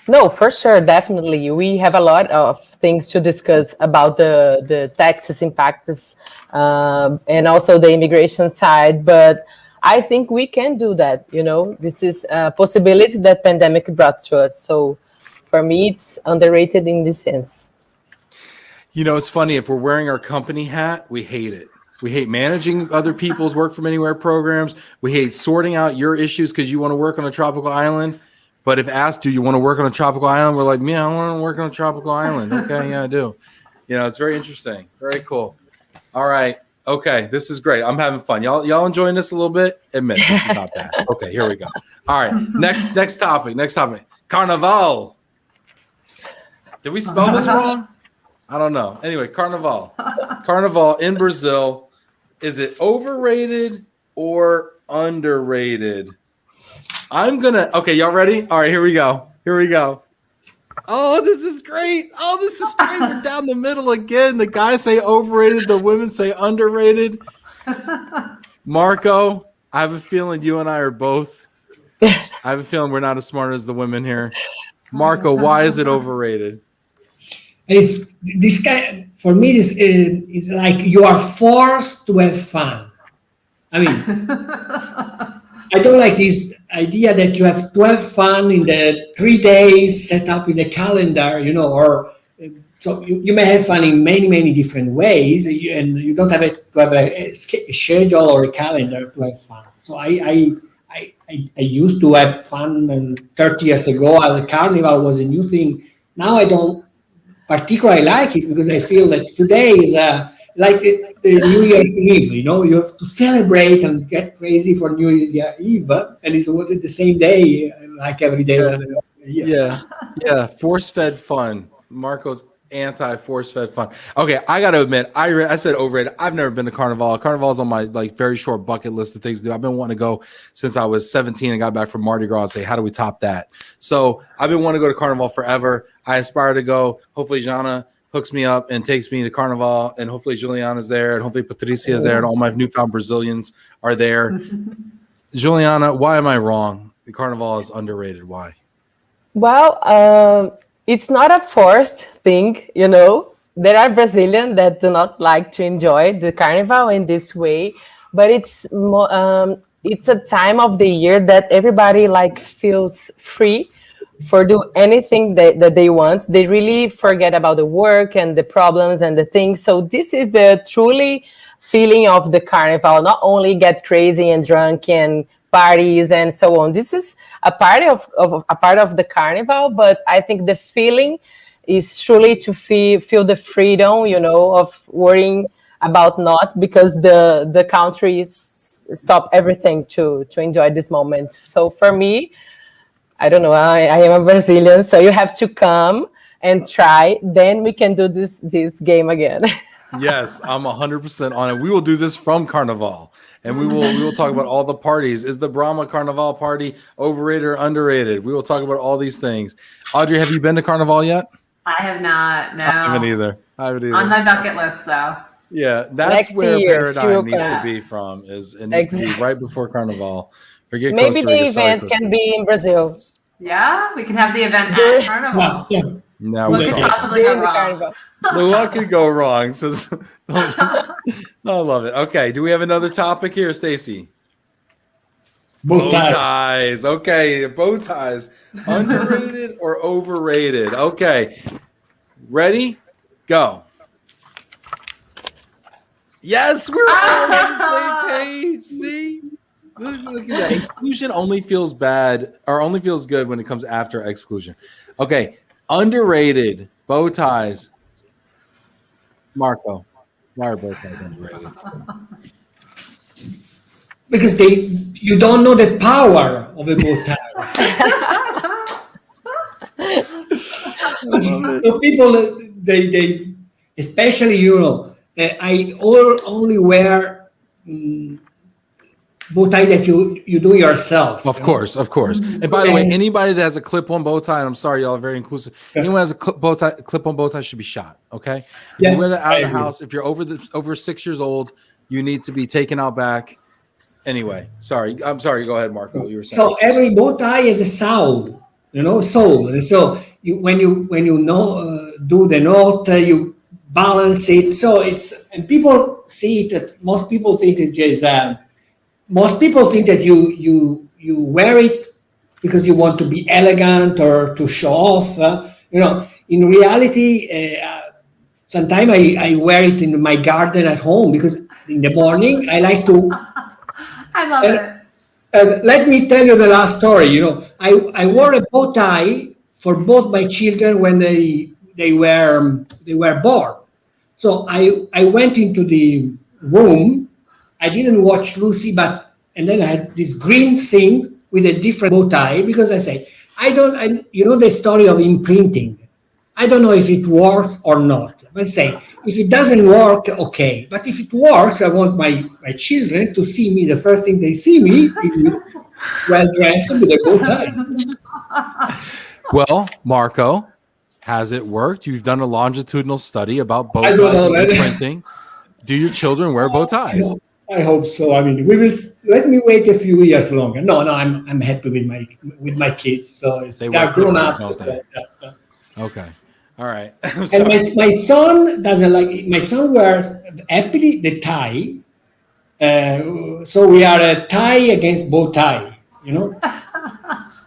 no, for sure, definitely. We have a lot of things to discuss about the taxes impacts and also the immigration side. But I think we can do that. This is a possibility that pandemic brought to us. So for me, it's underrated in this sense. It's funny. If we're wearing our company hat, we hate it. We hate managing other people's work from anywhere programs. We hate sorting out your issues because you want to work on a tropical island. But if asked, do you want to work on a tropical island? We're like, I want to work on a tropical island. Okay, yeah, I do. It's very interesting. Very cool. All right. Okay, this is great. I'm having fun. Y'all enjoying this a little bit? Admit this is not bad. Okay, here we go. All right. Next topic. Carnaval. Did we spell this wrong? I don't know. Anyway, Carnaval. Carnaval in Brazil. Is it overrated or underrated? Okay, y'all ready? All right, here we go. Oh, this is great. We're down the middle again. The guys say overrated, the women say underrated. Marco, I have a feeling you and I are both. I have a feeling we're not as smart as the women here. Marco, why is it overrated? It's this guy, for me, this is like you are forced to have fun. I mean, I don't like this idea that you have to have fun in the 3 days set up in the calendar, or so you may have fun in many, many different ways, and you don't have to have a schedule or a calendar to have fun. So I used to have fun, and 30 years ago, the carnival was a new thing. Now I don't particularly like it because I feel that today is like the New Year's Eve, you have to celebrate and get crazy for New Year's Eve, and it's the same day, like every day. Yeah. Force-fed fun. Marco's anti-force-fed fun. Okay, I got to admit, I said overrated. I've never been to Carnival. Carnival is on my very short bucket list of things to do. I've been wanting to go since I was 17 and got back from Mardi Gras and say, how do we top that? So I've been wanting to go to Carnival forever. I aspire to go. Hopefully, Jana hooks me up and takes me to Carnival, and hopefully Juliana's there, and hopefully Patricia is there, and all my newfound Brazilians are there. Juliana, why am I wrong? The Carnival is underrated. Why? Well, it's not a forced thing, There are Brazilians that do not like to enjoy the Carnival in this way, but it's a time of the year that everybody feels free for do anything that they want. They really forget about the work and the problems and the things. So this is the truly feeling of the Carnival. Not only get crazy and drunk and parties and so on. This is a part of the carnival, but I think the feeling is truly to feel the freedom, of worrying about not, because the country stop everything to enjoy this moment. So for me, I don't know, I am a Brazilian, so you have to come and try, then we can do this game again. Yes, I'm 100% on it. We will do this from Carnival, and we will talk about all the parties. Is the Brahma Carnival party overrated or underrated? We will talk about all these things. Audrey, have you been to Carnival yet? I have not. No. I haven't either. On my bucket list, though. Yeah, that's Next where year, Paradigm needs to Shuka. be from. It needs to be right before Carnival. Forget Maybe Costa the Rica. Sorry, event Costa can Rica. be in Brazil. Yeah, we can have the event at Carnival. Yeah. Now What we're could talking. possibly go During the wrong? carnival. What could go wrong? Says, I love it. Okay, do we have another topic here, Stacy? Bow ties. Okay, bow ties. Underrated or overrated? Okay. Ready? Go. Yes, we're all on the same page. See? Look at that. Inclusion only feels bad or only feels good when it comes after exclusion. Okay. Underrated bow ties. Marco. Why are bow ties underrated? Because you don't know the power of a bow tie. So people, they especially I only wear bow tie that you do yourself. Of course. And by the way, anybody that has a clip-on bow tie, and I'm sorry, y'all are very inclusive. Anyone that has a clip-on bow tie should be shot. Okay. If you wear that out of the house, if you're over 6 years old, you need to be taken out back. Anyway, I'm sorry. Go ahead, Marco. You were saying. So every bow tie is a soul, soul. And so when you do the note, you balance it. So and people see it. Most people think that you wear it because you want to be elegant or to show off. In reality, sometimes I wear it in my garden at home because in the morning I like to. I love it. Let me tell you the last story. I wore a bow tie for both my children when they were born. So I went into the room. I didn't watch Lucy, and then I had this green thing with a different bow tie because I say the story of imprinting. I don't know if it works or not. But say if it doesn't work, okay. But if it works, I want my children to see me. The first thing they see me is well dressed with a bow tie. Well, Marco, has it worked? You've done a longitudinal study about bow I don't ties know, and printing. Do your children wear bow ties? I hope so. I mean, we will. Let me wait a few years longer. No, I'm happy with my kids. So they're grown up. Okay. All right. And my son doesn't like it. My son wears happily the tie. So we are a tie against bow tie.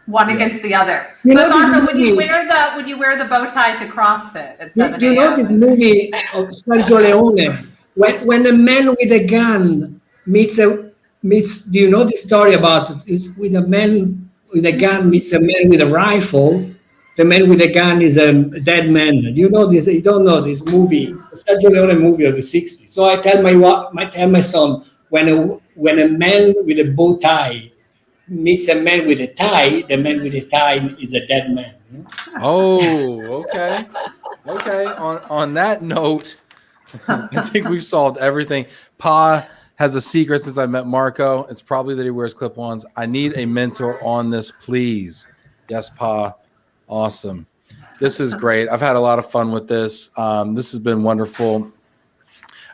One against the other. You But know this Marco, would you movie- wear the bow tie to CrossFit at 7 Do you know a.m.? this movie of Sergio Leone? When a man with a gun meets. Do you know the story about it? It's with a man with a gun meets a man with a rifle. The man with a gun is a dead man. Do you know this? You don't know this movie, Sergio Leone movie of the '60s. So I tell my son when a man with a bow tie meets a man with a tie, the man with a tie is a dead man. Oh, okay. Okay. On that note, I think we've solved everything. Pa has a secret since I met Marco. It's probably that he wears clip-ons. I need a mentor on this, please. Yes, Pa. Awesome. This is great. I've had a lot of fun with this. This has been wonderful.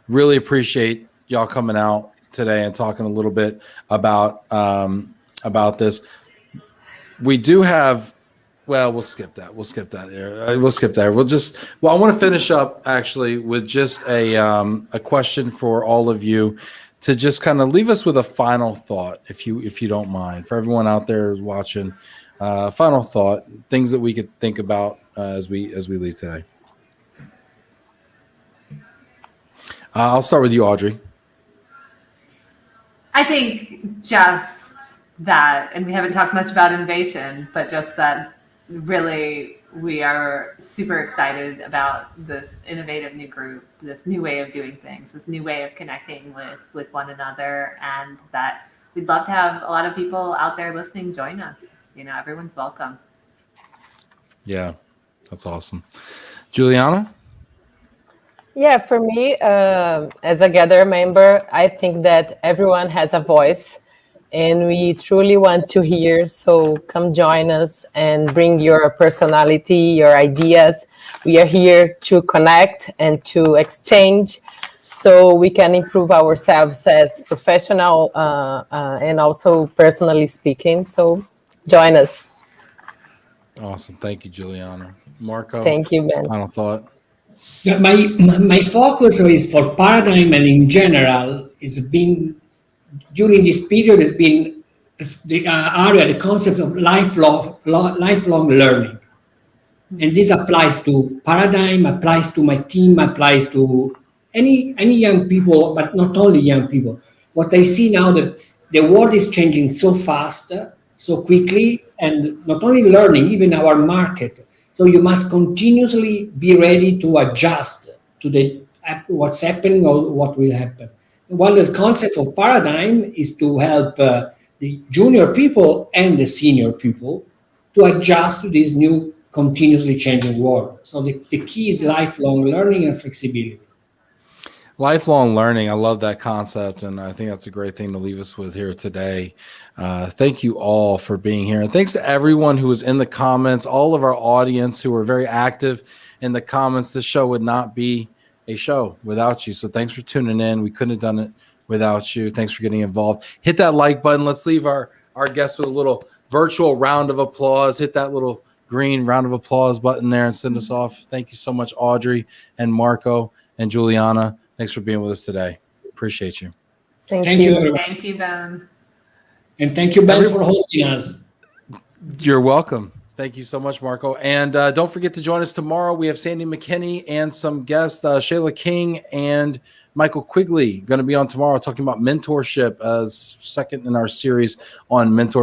Really appreciate y'all coming out today and talking a little bit about this. We do have. Well, we'll skip that. We'll skip that there. We'll skip there. I want to finish up actually with just a question for all of you to just kind of leave us with a final thought, if you don't mind, for everyone out there who's watching. Final thought, things that we could think about as we leave today. I'll start with you, Audrey. I think just that, and we haven't talked much about innovation, but just that really we are super excited about this innovative new group, this new way of doing things, this new way of connecting with one another, and that we'd love to have a lot of people out there listening join us. You know, everyone's welcome. Yeah, that's awesome. Julyana? Yeah, for me, as a Gather member, I think that everyone has a voice and we truly want to hear. So come join us and bring your personality, your ideas. We are here to connect and to exchange so we can improve ourselves as professional and also personally speaking. So join us. Awesome. Thank you, Julyana. Marco? Thank you, Ben. Final thought? Yeah, my focus is for paradigm and in general is been during this period has been the area, the concept of lifelong learning, and this applies to paradigm, applies to my team, applies to any young people, but not only young people. What I see now that the world is changing so fast, so quickly, and not only learning, even our market. So you must continuously be ready to adjust to what's happening or what will happen. While the concept of paradigm is to help the junior people and the senior people to adjust to this new continuously changing world. So the key is lifelong learning and flexibility. Lifelong learning. I love that concept, and I think that's a great thing to leave us with here today. Thank you all for being here. And thanks to everyone who was in the comments, all of our audience who were very active in the comments. This show would not be a show without you. So thanks for tuning in. We couldn't have done it without you. Thanks for getting involved. Hit that like button. Let's leave our guests with a little virtual round of applause. Hit that little green round of applause button there and send us off. Thank you so much, Audrey and Marco and Julyana. Thanks for being with us today. Appreciate you. Thank you, you. everyone. Thank you, Ben. And thank you, Ben, for hosting us. You're welcome. Thank you so much, Marco. And don't forget to join us tomorrow. We have Sandy McKinney and some guests, Shayla King and Michael Quigley, going to be on tomorrow talking about mentorship as second in our series on mentorship.